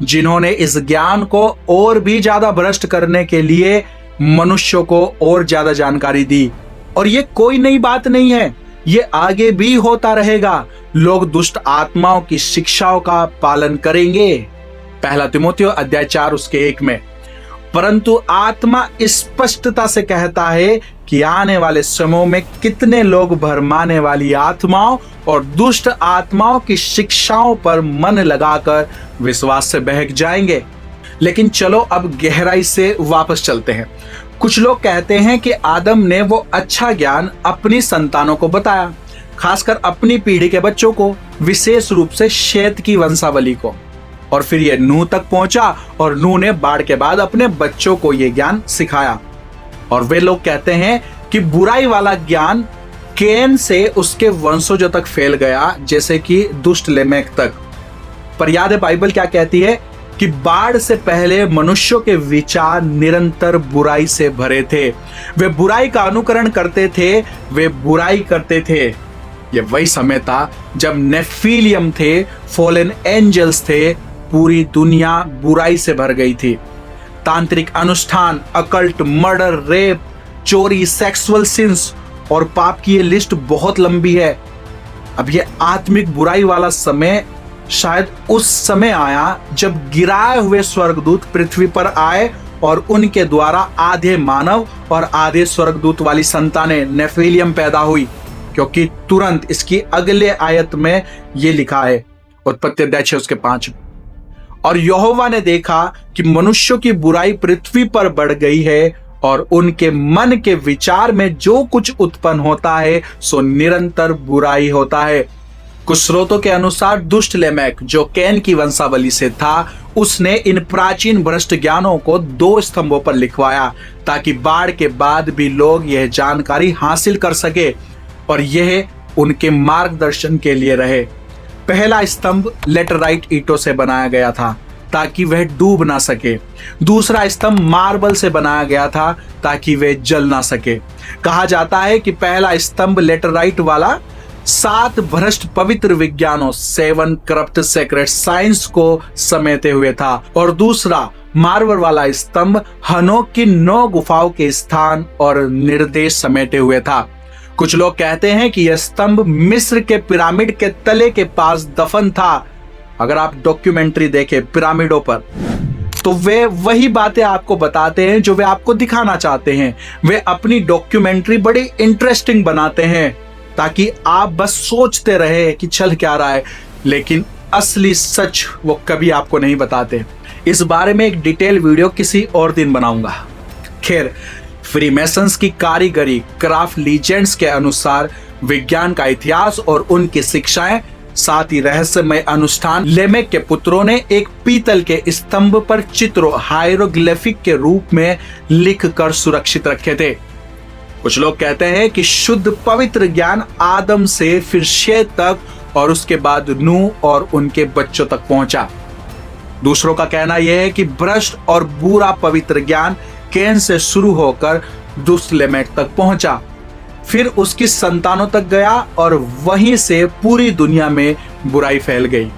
जिन्होंने इस ज्ञान को और भी ज्यादा भ्रष्ट करने के लिए मनुष्यों को और ज्यादा जानकारी दी। और ये कोई नई बात नहीं है, ये आगे भी होता रहेगा। लोग दुष्ट आत्माओं की शिक्षाओं का पालन करेंगे। पहला तिमोथियो अध्याय 4 उसके 1 में। परंतु आत्मा स्पष्टता से कहता है कि आने वाले समयों में कितने लोग भरमाने वाली आत्माओं और दुष्ट आत्माओं की शिक्षाओं पर मन लगाकर विश्वास से बहक जाएंगे। लेकिन चलो अब गहराई से वापस चलते हैं। कुछ लोग कहते हैं कि आदम ने वो अच्छा ज्ञान अपनी संतानों को बताया, खासकर अपनी पीढ़ी के बच्चों को, विशेष रूप से शेत की वंशावली को। और फिर ये नूह तक पहुंचा और नूह ने बाढ़ के बाद अपने बच्चों को ये ज्ञान सिखाया। और वे लोग कहते हैं कि बुराई वाला ज्ञान कैन से उसके वंशजों तक फैल गया, जैसे कि दुष्ट लेमेक तक। पर याद है बाइबल क्या कहती है कि बाढ़ से पहले मनुष्यों के विचार निरंतर बुराई से भरे थे। वे बुराई का अनुकरण करते थे, वे बुराई करते थे। ये वही समय था जब नेफिलियम थे, फॉलन एंजल्स थे, पूरी दुनिया बुराई से भर गई थी। तांत्रिक अनुष्ठान, अकल्ट, मर्डर, रेप, चोरी, सेक्सुअल सिंस और पाप की ये लिस्ट बहुत लंबी है। अब ये आत्मिक बुराई वाला समय शायद उस समय आया जब गिराए हुए स्वर्गदूत पृथ्वी पर आए और उनके द्वारा आधे मानव और आधे स्वर्गदूत वाली संतानें नेफिलियम पैदा हुई, क्योंकि तुरंत इसकी अगले आयत में ये लिखा है, उत्पत्ति अध्याय 6 उसके 5। और यहोवा ने देखा कि मनुष्यों की बुराई पृथ्वी पर बढ़ गई है और उनके मन के विचार में जो कुछ उत्पन्न होता है सो निरंतर बुराई होता है। कुछ स्रोतों के अनुसार दुष्ट लेमेक, जो कैन की वंशावली से था, उसने इन प्राचीन भ्रष्ट ज्ञानों को 2 स्तंभों पर लिखवाया ताकि बाढ़ के बाद भी लोग यह जानकारी हासिल कर सके और यह उनके मार्गदर्शन के लिए रहे। पहला स्तंभ लेटराइट ईंटों से बनाया गया था ताकि वह डूब ना सके। दूसरा स्तंभ मार्बल से बनाया गया था ताकि वह जल ना सके। कहा जाता है कि पहला स्तंभ लेटराइट वाला 7 भ्रष्ट पवित्र विज्ञानों, 7 करप्ट सेक्रेट साइंस को समेटे हुए था और दूसरा मार्बल वाला स्तंभ हनोक की 9 गुफाओं के स्थान और निर्देश समेटे हुए था। कुछ लोग कहते हैं कि यह स्तंभ मिस्र के पिरामिड के तले के पास दफन था। अगर आप डॉक्यूमेंट्री देखें पिरामिडों पर तो वे वही बातें आपको बताते हैं जो वे आपको दिखाना चाहते हैं। वे अपनी डॉक्यूमेंट्री बड़ी इंटरेस्टिंग बनाते हैं ताकि आप बस सोचते रहे कि चल क्या रहा है, लेकिन असली सच वो कभी आपको नहीं बताते। इस बारे में एक डिटेल वीडियो किसी और दिन बनाऊंगा। खैर, फ्रीमेसन्स की कारीगरी, क्राफ्ट लीजेंड्स के अनुसार विज्ञान का इतिहास और उनकी शिक्षाएं साथ ही रहस्यमय अनुष्ठान लेमेक के पुत्रों ने एक पीतल के स्तंभ पर चित्रों हायरोग्लिफिक के रूप में लिख कर सुरक्षित रखे थे। कुछ लोग कहते हैं कि शुद्ध पवित्र ज्ञान आदम से फिर शेत तक और उसके बाद नूह और उनके बच्चों तक पहुंचा। दूसरों का कहना यह है कि भ्रष्ट और बुरा पवित्र ज्ञान कैन से शुरू होकर दुष्ट लेमेक तक पहुंचा, फिर उसकी संतानों तक गया और वहीं से पूरी दुनिया में बुराई फैल गई,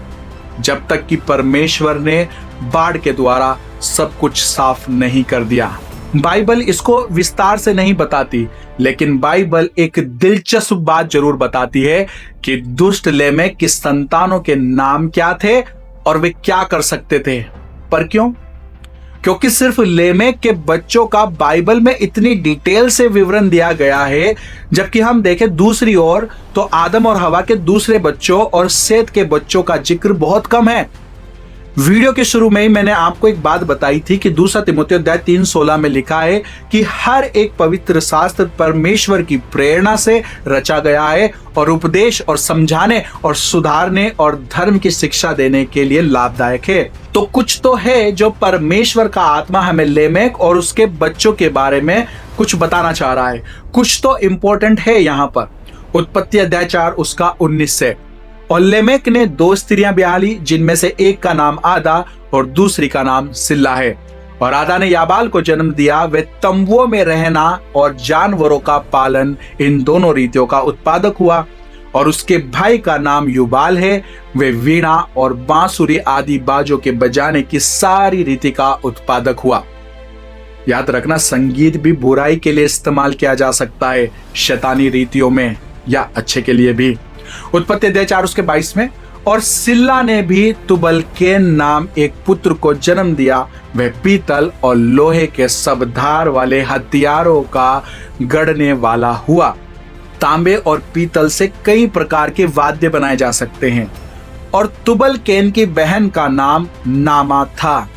जब तक कि परमेश्वर ने बाढ़ के द्वारा सब कुछ साफ नहीं कर दिया। बाइबल इसको विस्तार से नहीं बताती, लेकिन बाइबल एक दिलचस्प बात जरूर बताती है कि दुष्ट लेमेक की संतानों के नाम क्या थे और वे क्या कर सकते थे। पर क्यों? क्योंकि सिर्फ लेमेक के बच्चों का बाइबल में इतनी डिटेल से विवरण दिया गया है, जबकि हम देखें दूसरी ओर तो आदम और हवा के दूसरे बच्चों और सेत के बच्चों का जिक्र बहुत कम है। वीडियो के शुरू में ही मैंने आपको एक बात बताई थी कि दूसरा तीमुथियुस अध्याय 3:16 में लिखा है कि हर एक पवित्र शास्त्र परमेश्वर की प्रेरणा से रचा गया है और उपदेश और समझाने और सुधारने और धर्म की शिक्षा देने के लिए लाभदायक है। तो कुछ तो है जो परमेश्वर का आत्मा हमें लेमेक और उसके बच्चों के बारे में कुछ बताना चाह रहा है। कुछ तो इंपॉर्टेंट है यहाँ पर। उत्पत्ति अध्याय 4 उसका 19 से। और लेमेक ने 2 स्त्रियां ब्याह ली, जिनमें से एक का नाम आदा और दूसरी का नाम सिल्ला है। और आदा ने याबाल को जन्म दिया। वे तंबुओं में रहना और जानवरों का पालन, इन दोनों रीतियों का उत्पादक हुआ। और उसके भाई का नाम युबाल है। वे वीणा और बांसुरी आदि बाजों के बजाने की सारी रीति का उत्पादक हुआ। याद रखना, संगीत भी बुराई के लिए इस्तेमाल किया जा सकता है, शैतानी रीतियों में या अच्छे के लिए भी। उत्पत्ति अध्याय 4 उसके 22 में। और सिल्ला ने भी तुबल-कैन नाम एक पुत्र को जन्म दिया। वह पीतल और लोहे के सब धार वाले हथियारों का गढ़ने वाला हुआ। तांबे और पीतल से कई प्रकार के वाद्य बनाए जा सकते हैं। और तुबल-कैन की बहन का नाम नामा था।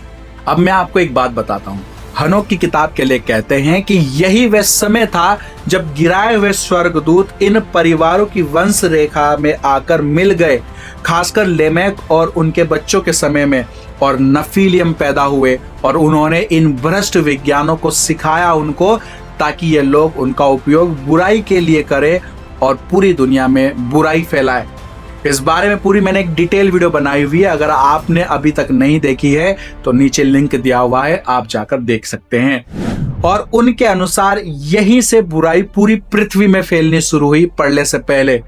अब मैं आपको एक बात बताता हूं। हनोक की किताब के लिए कहते हैं कि यही वह समय था जब गिराए हुए स्वर्गदूत इन परिवारों की वंश रेखा में आकर मिल गए, खासकर लेमेक और उनके बच्चों के समय में। और नफीलियम पैदा हुए और उन्होंने इन भ्रष्ट विज्ञानों को सिखाया उनको, ताकि ये लोग उनका उपयोग बुराई के लिए करें और पूरी दुनिया में बुराई फैलाए। इस बारे में पूरी मैंने एक डिटेल वीडियो बनाई हुई है। अगर आपने अभी तक नहीं देखी है तो नीचे लिंक दिया हुआ है, आप जाकर देख सकते हैं। और उनके अनुसार यहीं से बुराई पूरी पृथ्वी में फैलनी शुरू हुई प्रलय से पहले।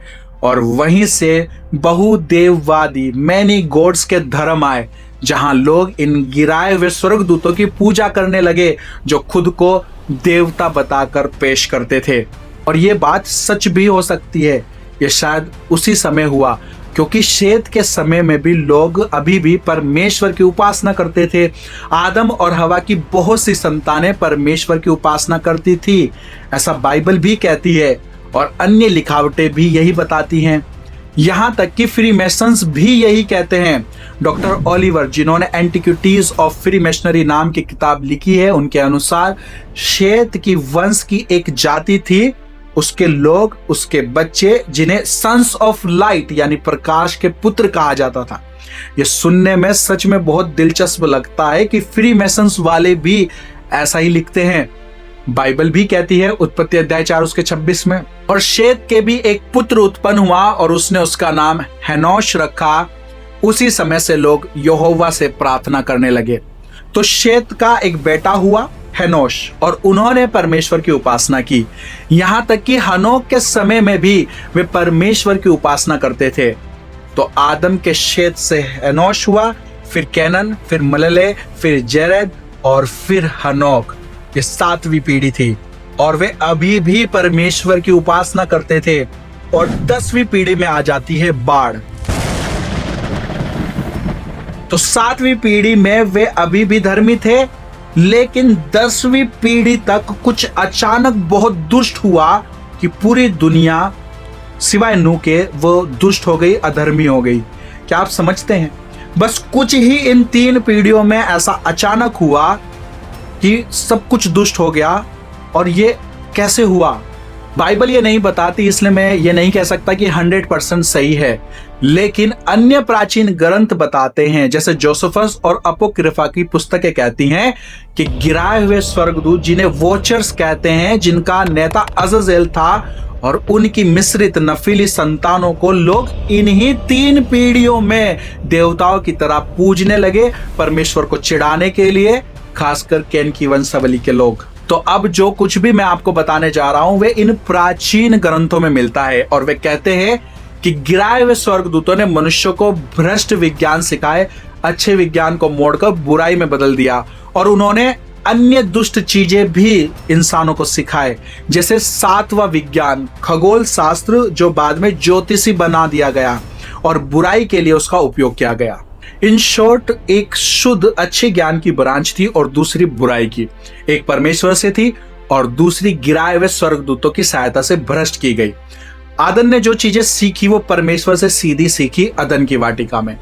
और वहीं से बहुदेववादी मैनी गॉड्स के धर्म आए, जहां लोग इन गिराए हुए स्वर्गदूतों की पूजा करने लगे, जो खुद को देवता बताकर पेश करते थे। और ये बात सच भी हो सकती है। ये शायद उसी समय हुआ, क्योंकि शेत के समय में भी लोग अभी भी परमेश्वर की उपासना करते थे। आदम और हवा की बहुत सी संतानें परमेश्वर की उपासना करती थी, ऐसा बाइबल भी कहती है और अन्य लिखावटें भी यही बताती हैं। यहाँ तक कि फ्रीमेसन्स भी यही कहते हैं। डॉक्टर ओलिवर, जिन्होंने एंटिक्विटीज ऑफ फ्रीमेशनरी नाम की किताब लिखी है, उनके अनुसार शेत की वंश की एक जाति थी, उसके लोग, उसके बच्चे, जिन्हें सन्स ऑफ लाइट यानी प्रकाश के पुत्र कहा जाता था। यह सुनने में सच में बहुत दिलचस्प लगता है कि फ्रीमेसन्स वाले भी ऐसा ही लिखते हैं। बाइबल भी कहती है उत्पत्ति अध्याय 4 उसके 26 में। और शेत के भी एक पुत्र उत्पन्न हुआ और उसने उसका नाम हेनोश रखा। उसी समय से लोग यहोवा से प्रार्थना करने लगे। तो शेत का एक बेटा हुआ हेनोश, और उन्होंने परमेश्वर की उपासना की। यहां तक कि हनोक के समय में भी वे परमेश्वर की उपासना करते थे। तो आदम के शेत से हेनोश हुआ, फिर कैनन, फिर मलले, फिर जेरेद और फिर हनोक। ये 7वीं पीढ़ी थी और वे अभी भी परमेश्वर की उपासना करते थे। और 10वीं पीढ़ी में आ जाती है बाढ़। तो 7वीं पीढ़ी में वे अभी भी धर्मी थे, लेकिन 10वीं पीढ़ी तक कुछ अचानक बहुत दुष्ट हुआ कि पूरी दुनिया सिवाय नूह के वो दुष्ट हो गई, अधर्मी हो गई। क्या आप समझते हैं? बस कुछ ही इन 3 पीढ़ियों में ऐसा अचानक हुआ कि सब कुछ दुष्ट हो गया। और ये कैसे हुआ? बाइबल ये नहीं बताती, इसलिए मैं ये नहीं कह सकता कि 100% सही है, लेकिन अन्य प्राचीन ग्रंथ बताते हैं, जैसे जोसेफस और अपोक्रिफा की पुस्तकें कहती हैं कि गिराए हुए स्वर्गदूत, जिन्हें वोचर्स कहते हैं, जिनका नेता अज़ाज़ेल था, और उनकी मिश्रित नफीली संतानों को लोग इन्हीं 3 पीढ़ियों में देवताओं की तरह पूजने लगे, परमेश्वर को चिढ़ाने के लिए, खासकर कैन की वंशावली के लोग। तो अब जो कुछ भी मैं आपको बताने जा रहा हूं वे इन प्राचीन ग्रंथों में मिलता है, और वे कहते हैं कि गिराए हुए स्वर्गदूतों ने मनुष्य को भ्रष्ट विज्ञान सिखाए, अच्छे विज्ञान को मोड़कर बुराई में बदल दिया, और उन्होंने अन्य दुष्ट चीजें भी इंसानों को सिखाए, जैसे 7वां विज्ञान खगोल शास्त्र, जो बाद में ज्योतिषी बना दिया गया और बुराई के लिए उसका उपयोग किया गया। इन शॉर्ट, एक शुद्ध अच्छे ज्ञान की ब्रांच थी और दूसरी बुराई की। एक परमेश्वर से थी और दूसरी गिराए हुए स्वर्गदूतों की सहायता से भ्रष्ट की गई। आदम ने जो चीजें सीखी वो परमेश्वर से सीधी सीखी अदन की वाटिका में।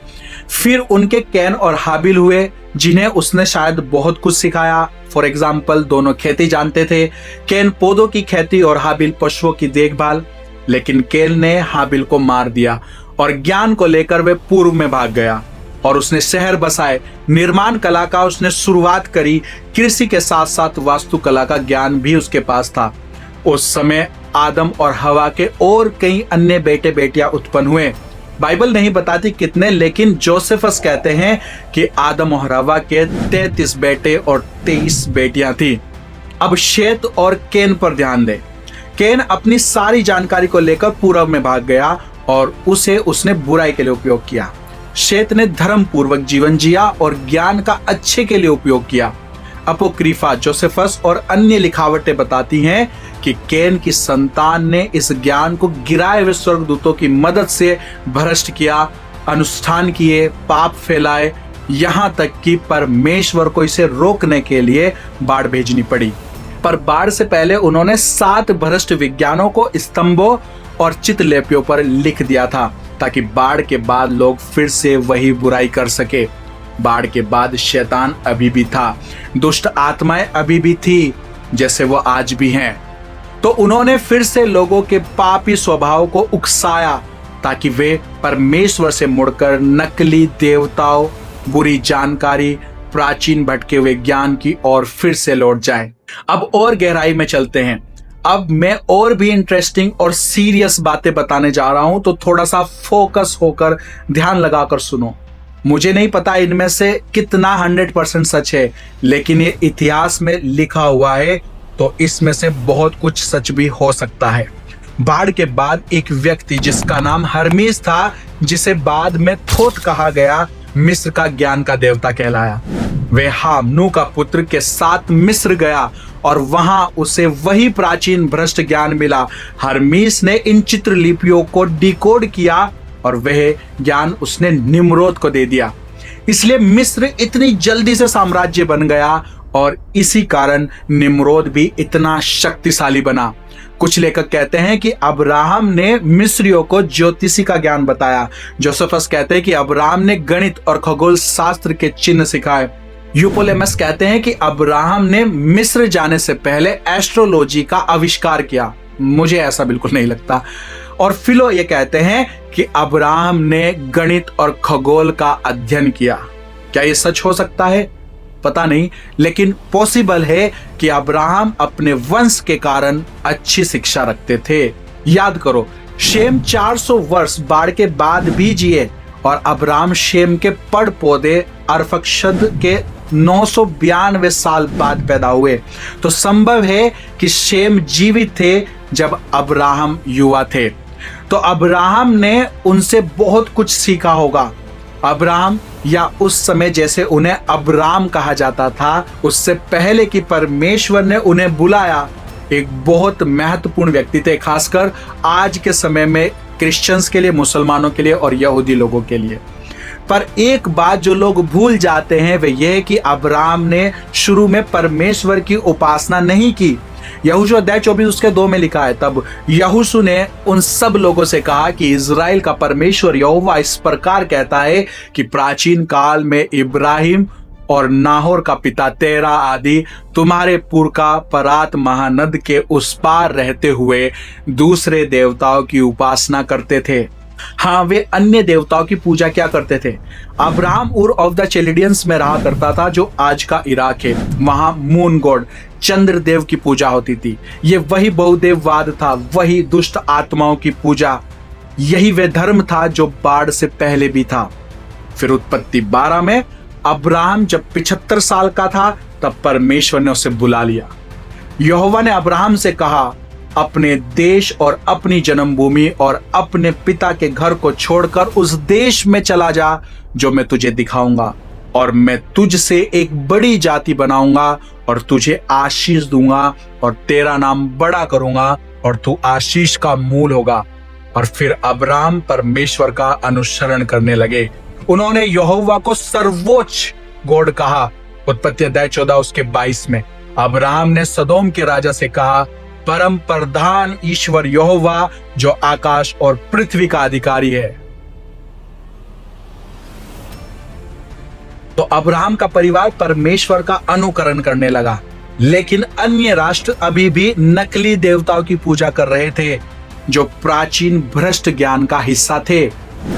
फिर उनके कैन और हाबिल हुए, जिन्हें उसने शायद बहुत कुछ सिखाया। फॉर एग्जाम्पल, दोनों खेती जानते थे, कैन पौधों की खेती और हाबिल पशुओं की देखभाल। लेकिन कैन ने हाबिल को मार दिया और ज्ञान को लेकर वे पूर्व में भाग गया और उसने शहर बसाए। निर्माण कला का उसने शुरुआत करी, कृषि के साथ साथ वास्तुकला का ज्ञान भी उसके पास था। उस समय आदम और हवा के और कई अन्य बेटे बेटियां उत्पन्न हुए। बाइबल नहीं बताती कितने, लेकिन जोसेफस कहते हैं कि आदम और हवा के 33 बेटे और 23 बेटियां थी। अब शेत और कैन पर ध्यान दें। कैन अपनी सारी जानकारी को लेकर पूर्व में भाग गया और उसे उसने बुराई के लिए उपयोग किया। शेत ने धर्म पूर्वक जीवन जिया और ज्ञान का अच्छे के लिए उपयोग किया। अपोक्रिफा, जोसेफस और अन्य लिखावटें बताती हैं कि कैन की संतान ने इस ज्ञान को गिराए हुए स्वर्गदूतों की मदद से भ्रष्ट किया, अनुष्ठान किए, पाप फैलाए, यहाँ तक कि परमेश्वर को इसे रोकने के लिए बाढ़ भेजनी पड़ी। पर बाढ़ से पहले उन्होंने 7 भ्रष्ट विज्ञानों को स्तंभों और चित्रलिपियों पर लिख दिया था, ताकि बाढ़ के बाद लोग फिर से वही बुराई कर सके। बाढ़ के बाद शैतान अभी भी था, दुष्ट आत्माएं अभी भी थी, जैसे वो आज भी हैं। तो उन्होंने फिर से लोगों के पापी स्वभाव को उकसाया, ताकि वे परमेश्वर से मुड़कर नकली देवताओं, बुरी जानकारी, प्राचीन भटके हुए ज्ञान की ओर फिर से लौट जाएं। अब और गहराई में चलते हैं। अब मैं और भी इंटरेस्टिंग और सीरियस बातें बताने जा रहा हूं, तो थोड़ा सा फोकस होकर ध्यान लगाकर सुनो। मुझे नहीं पता इनमें से कितना 100% सच है, लेकिन ये इतिहास में लिखा हुआ है, तो इसमें से बहुत कुछ सच भी हो सकता है। बाढ़ के बाद एक व्यक्ति जिसका नाम हर्मीस था, जिसे बाद में थोथ कहा गया, मिस्र का ज्ञान का देवता कहलाया। वे हाम, नूह का पुत्र, के साथ मिस्र गया और वहां उसे वही प्राचीन भ्रष्ट ज्ञान मिला। हर्मीस ने इन चित्रलिपियों को डिकोड किया और वह ज्ञान उसने निम्रोद को दे दिया। इसलिए मिस्र इतनी जल्दी से साम्राज्य बन गया और इसी कारण निम्रोद भी इतना शक्तिशाली बना। कुछ लेखक कहते हैं कि अब्राहम ने मिस्रियों को ज्योतिषी का ज्ञान बताया। जोसेफस कहते हैं कि अब्राहम ने गणित और खगोल शास्त्र के चिन्ह सिखाए। यूपोलेमस कहते हैं कि अब्राहम ने मिस्र जाने से पहले एस्ट्रोलॉजी का आविष्कार किया। मुझे ऐसा बिल्कुल नहीं लगता। और फिलो ये कहते हैं कि अब्राहम ने गणित और खगोल का अध्ययन किया। क्या ये सच हो सकता है? पता नहीं, लेकिन पॉसिबल है कि अब्राहम अपने वंश के कारण अच्छी शिक्षा रखते थे। याद करो, शेम 400 वर्ष बाढ़ के बाद भी जिए और अब्राहम शेम के पड़ पौधे अरफक्षद के 992 साल बाद पैदा हुए। तो संभव है कि शेम जीवित थे जब अब्राहम युवा थे। तो अब्राहम ने उनसे बहुत कुछ सीखा होगा। अब्राहम, या उस समय जैसे उन्हें अब्राम कहा जाता था, उससे पहले कि परमेश्वर ने उन्हें बुलाया, एक बहुत महत्वपूर्ण व्यक्ति थे, खासकर आज के समय में क्रिश्चियंस के लिए, मुसलमानों के लिए और यहूदी लोगों के लिए। पर एक बात जो लोग भूल जाते हैं वह यह है कि अब्राम ने शुरू में परमेश्वर की उपासना नहीं की। यहोशू अध्याय 24:2 में लिखा है, तब यहोशू ने उन सब लोगों से कहा कि इज़राइल का परमेश्वर यहोवा इस प्रकार कहता है कि प्राचीन काल में इब्राहिम और नाहोर का पिता तेरा आदि तुम्हारे पुरखा परात महानद के उस पार रहते हुए दूसरे देवताओं की उपासना करते थे। हाँ, वे अन्य देवताओं की पूजा क्या करते थे? अब्राहम उर ऑफ द चेलिडियंस में रहा करता था, जो आज का इराक है। वहां मून गॉड चंद्र देव की पूजा होती थी। ये वही बहुदेववाद था, वही दुष्ट आत्माओं की पूजा। यही वे धर्म था जो बाढ़ से पहले भी था। फिर उत्पत्ति 12 में अब्राहम जब 75 साल का था, तब परमेश्वर ने उसे बुला लिया। यहोवा ने अब्राहम से कहा, अपने देश और अपनी जन्मभूमि और अपने पिता के घर को छोड़कर उस देश में चला जा जो मैं तुझे दिखाऊंगा, और मैं तुझसे एक बड़ी जाति बनाऊंगा और तुझे आशीष दूंगा और तेरा नाम बड़ा करूंगा और तू आशीष का मूल होगा। और फिर अब्राहम परमेश्वर का अनुसरण करने लगे। उन्होंने यहोवा को सर्वोच्च गॉड कहा। उत्पत्ति अध्याय 14 उसके 22 में अब्राहम ने सदोम के राजा से कहा, परम प्रधान ईश्वर यहोवा जो आकाश और पृथ्वी का अधिकारी है। तो अब्राहम का परिवार परमेश्वर का अनुकरण करने लगा, लेकिन अन्य राष्ट्र अभी भी नकली देवताओं की पूजा कर रहे थे, जो प्राचीन भ्रष्ट ज्ञान का हिस्सा थे।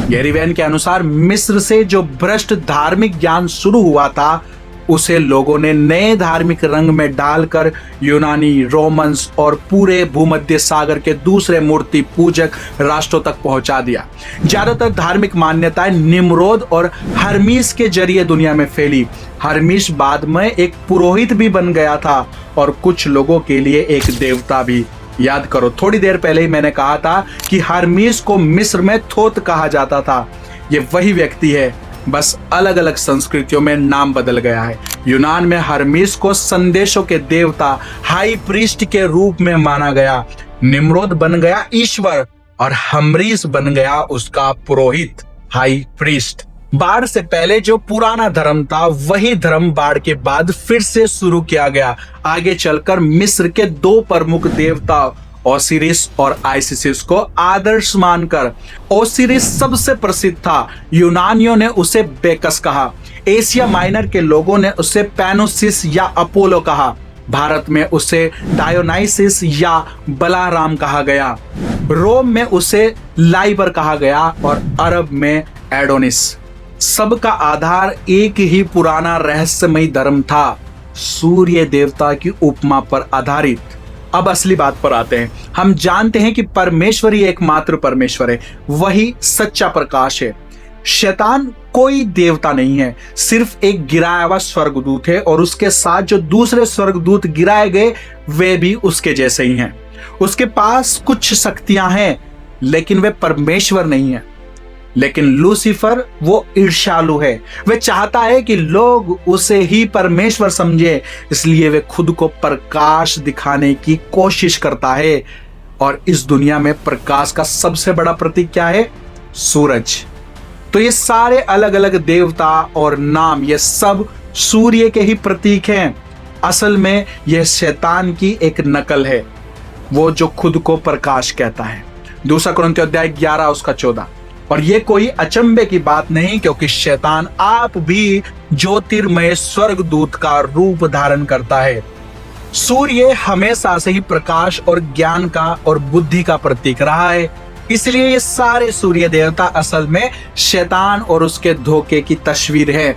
गैरी वैन के अनुसार मिस्र से जो भ्रष्ट धार्मिक ज्ञान शुरू हुआ था, उसे लोगों ने नए धार्मिक रंग में डालकर यूनानी, रोमन्स और पूरे भूमध्य सागर के दूसरे मूर्ति पूजक राष्ट्रों तक पहुंचा दिया। ज्यादातर धार्मिक मान्यताएं निम्रोद और हर्मीस के जरिए दुनिया में फैली। हर्मीस बाद में एक पुरोहित भी बन गया था और कुछ लोगों के लिए एक देवता भी। याद करो, थोड़ी देर पहले ही मैंने कहा था कि हर्मीस को मिस्र में थोत कहा जाता था। ये वही व्यक्ति है, बस अलग अलग संस्कृतियों में नाम बदल गया है। यूनान में हर्मीस को संदेशों के देवता, हाई प्रीस्ट के रूप में माना गया। निम्रोद बन गया ईश्वर और हम्रीस बन गया उसका पुरोहित, हाई प्रीस्ट। बाढ़ से पहले जो पुराना धर्म था, वही धर्म बाढ़ के बाद फिर से शुरू किया गया। आगे चलकर मिस्र के दो प्रमुख देवता ओसिरिस और आइसिस को आदर्श मानकर, ओसिरिस सबसे प्रसिद्ध था, यूनानियों ने उसे बेकस कहा। एशिया माइनर के लोगों ने उसे पैनोसिस या अपोलो कहा। भारत में उसे डायोनाइसिस या बलाराम कहा गया। रोम में उसे लाइबर कहा गया और अरब में एडोनिस। सबका आधार एक ही पुराना रहस्यमयी धर्म था, सूर्य देवता की उपमा पर आधारित। अब असली बात पर आते हैं। हम जानते हैं कि परमेश्वर ही एकमात्र परमेश्वर है, वही सच्चा प्रकाश है। शैतान कोई देवता नहीं है, सिर्फ एक गिराया हुआ स्वर्गदूत है, और उसके साथ जो दूसरे स्वर्गदूत गिराए गए वे भी उसके जैसे ही हैं। उसके पास कुछ शक्तियां हैं, लेकिन वे परमेश्वर नहीं है। लेकिन लूसीफर वो ईर्ष्यालु है, वह चाहता है कि लोग उसे ही परमेश्वर समझे, इसलिए वे खुद को प्रकाश दिखाने की कोशिश करता है। और इस दुनिया में प्रकाश का सबसे बड़ा प्रतीक क्या है? सूरज। तो ये सारे अलग अलग देवता और नाम, ये सब सूर्य के ही प्रतीक हैं। असल में यह शैतान की एक नकल है, वो जो खुद को प्रकाश कहता है। 2 कुरिन्थियों अध्याय 11 उसका 14। और ये कोई अचंभे की बात नहीं, क्योंकि शैतान आप भी ज्योतिर्मय स्वर्गदूत का रूप धारण करता है। सूर्य हमेशा से ही प्रकाश और ज्ञान का और बुद्धि का प्रतीक रहा है, इसलिए ये सारे सूर्य देवता असल में शैतान और उसके धोखे की तस्वीर है।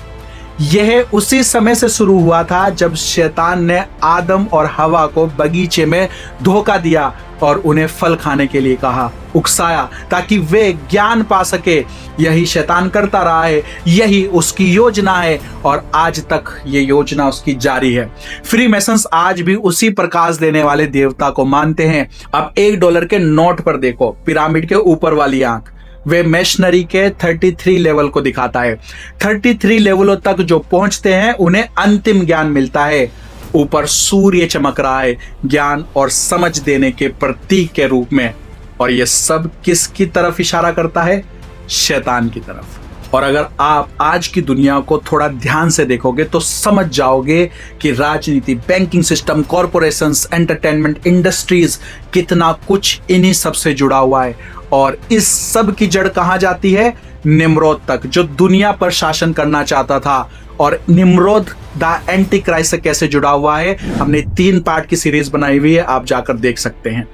यह उसी समय से शुरू हुआ था जब शैतान ने आदम और हवा को बगीचे में धोखा दिया और उन्हें फल खाने के लिए कहा, उकसाया, ताकि वे ज्ञान पा सके। यही शैतान करता रहा है, यही उसकी योजना है, और आज तक ये योजना उसकी जारी है। फ्रीमेसन्स आज भी उसी प्रकाश देने वाले देवता को मानते हैं। अब $1 के नोट पर देखो, पिरामिड के ऊपर वाली आंख, वे मेशनरी के 33 लेवल को दिखाता है। 33 लेवलों तक जो पहुंचते हैं उन्हें अंतिम ज्ञान मिलता है। ऊपर सूर्य चमक रहा है, ज्ञान और समझ देने के प्रतीक के रूप में। और यह सब किसकी तरफ इशारा करता है? शैतान की तरफ। और अगर आप आज की दुनिया को थोड़ा ध्यान से देखोगे तो समझ जाओगे कि राजनीति, banking system, corporations, entertainment industries, कितना कुछ इन्हीं सब से जुड़ा हुआ है। और इस सब की जड़ कहां जाती है? निम्रोद तक, जो दुनिया पर शासन करना चाहता था। और निम्रोद द एंटी क्राइस्ट से कैसे जुड़ा हुआ है, हमने 3 पार्ट की सीरीज बनाई हुई है, आप जाकर देख सकते हैं।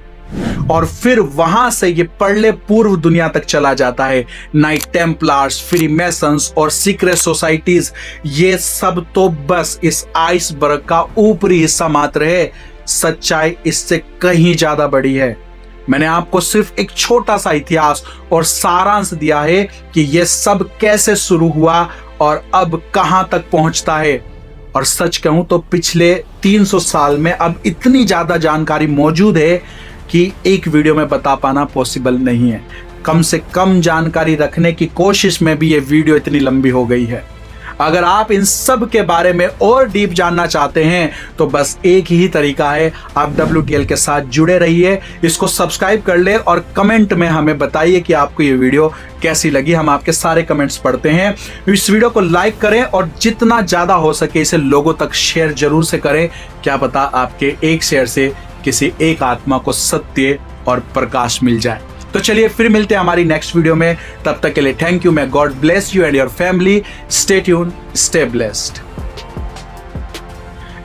और फिर वहां से ये पढ़ले पूर्व दुनिया तक चला जाता है। नाइट टेम्पलार्स, फ्रीमेसन्स और सीक्रेट सोसाइटीज, ये सब तो बस इस आइसबर्ग का ऊपरी हिस्सा मात्र है। सच्चाई इससे कहीं ज्यादा बड़ी है। मैंने आपको सिर्फ एक छोटा सा इतिहास और सारांश दिया है कि यह सब कैसे शुरू हुआ और अब कहां तक पहुंचता है। और सच कहूं तो पिछले 300 साल में अब इतनी ज्यादा जानकारी मौजूद है कि एक वीडियो में बता पाना पॉसिबल नहीं है। कम से कम जानकारी रखने की कोशिश में भी ये वीडियो इतनी लंबी हो गई है। अगर आप इन सब के बारे में और डीप जानना चाहते हैं तो बस एक ही तरीका है, आप WTL के साथ जुड़े रहिए, इसको सब्सक्राइब कर ले और कमेंट में हमें बताइए कि आपको ये वीडियो कैसी लगी। हम आपके सारे कमेंट्स पढ़ते हैं। इस वीडियो को लाइक करें और जितना ज्यादा हो सके इसे लोगों तक शेयर जरूर से करें। क्या पता आपके एक शेयर से किसी एक आत्मा को सत्य और प्रकाश मिल जाए। तो चलिए फिर मिलते हैं हमारी नेक्स्ट वीडियो में। तब तक के लिए thank you. May God bless you and your family. Stay tune, stay blessed.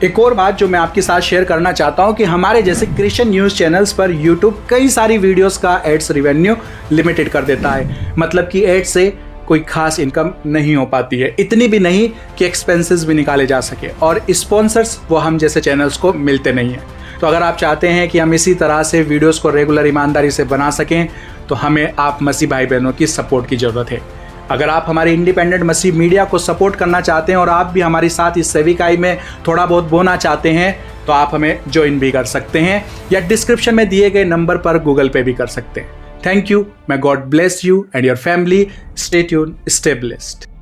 एक और बात जो मैं आपके साथ शेयर करना चाहता हूं कि हमारे जैसे क्रिश्चियन न्यूज चैनल्स पर यूट्यूब कई सारी वीडियोस का एड्स रिवेन्यू लिमिटेड कर देता है। मतलब कि एड से कोई खास इनकम नहीं हो पाती है, इतनी भी नहीं कि एक्सपेंसेस भी निकाले जा सके, और स्पॉन्सर्स वो हम जैसे चैनल्स को मिलते नहीं है। तो अगर आप चाहते हैं कि हम इसी तरह से वीडियोस को रेगुलर ईमानदारी से बना सकें तो हमें आप मसीह भाई बहनों की सपोर्ट की ज़रूरत है। अगर आप हमारे इंडिपेंडेंट मसीह मीडिया को सपोर्ट करना चाहते हैं और आप भी हमारे साथ इस सेविकाई में थोड़ा बहुत बोना चाहते हैं तो आप हमें ज्वाइन भी कर सकते हैं या डिस्क्रिप्शन में दिए गए नंबर पर गूगल पे भी कर सकते हैं। Thank you. May God bless you and your family. Stay tune, stay blessed.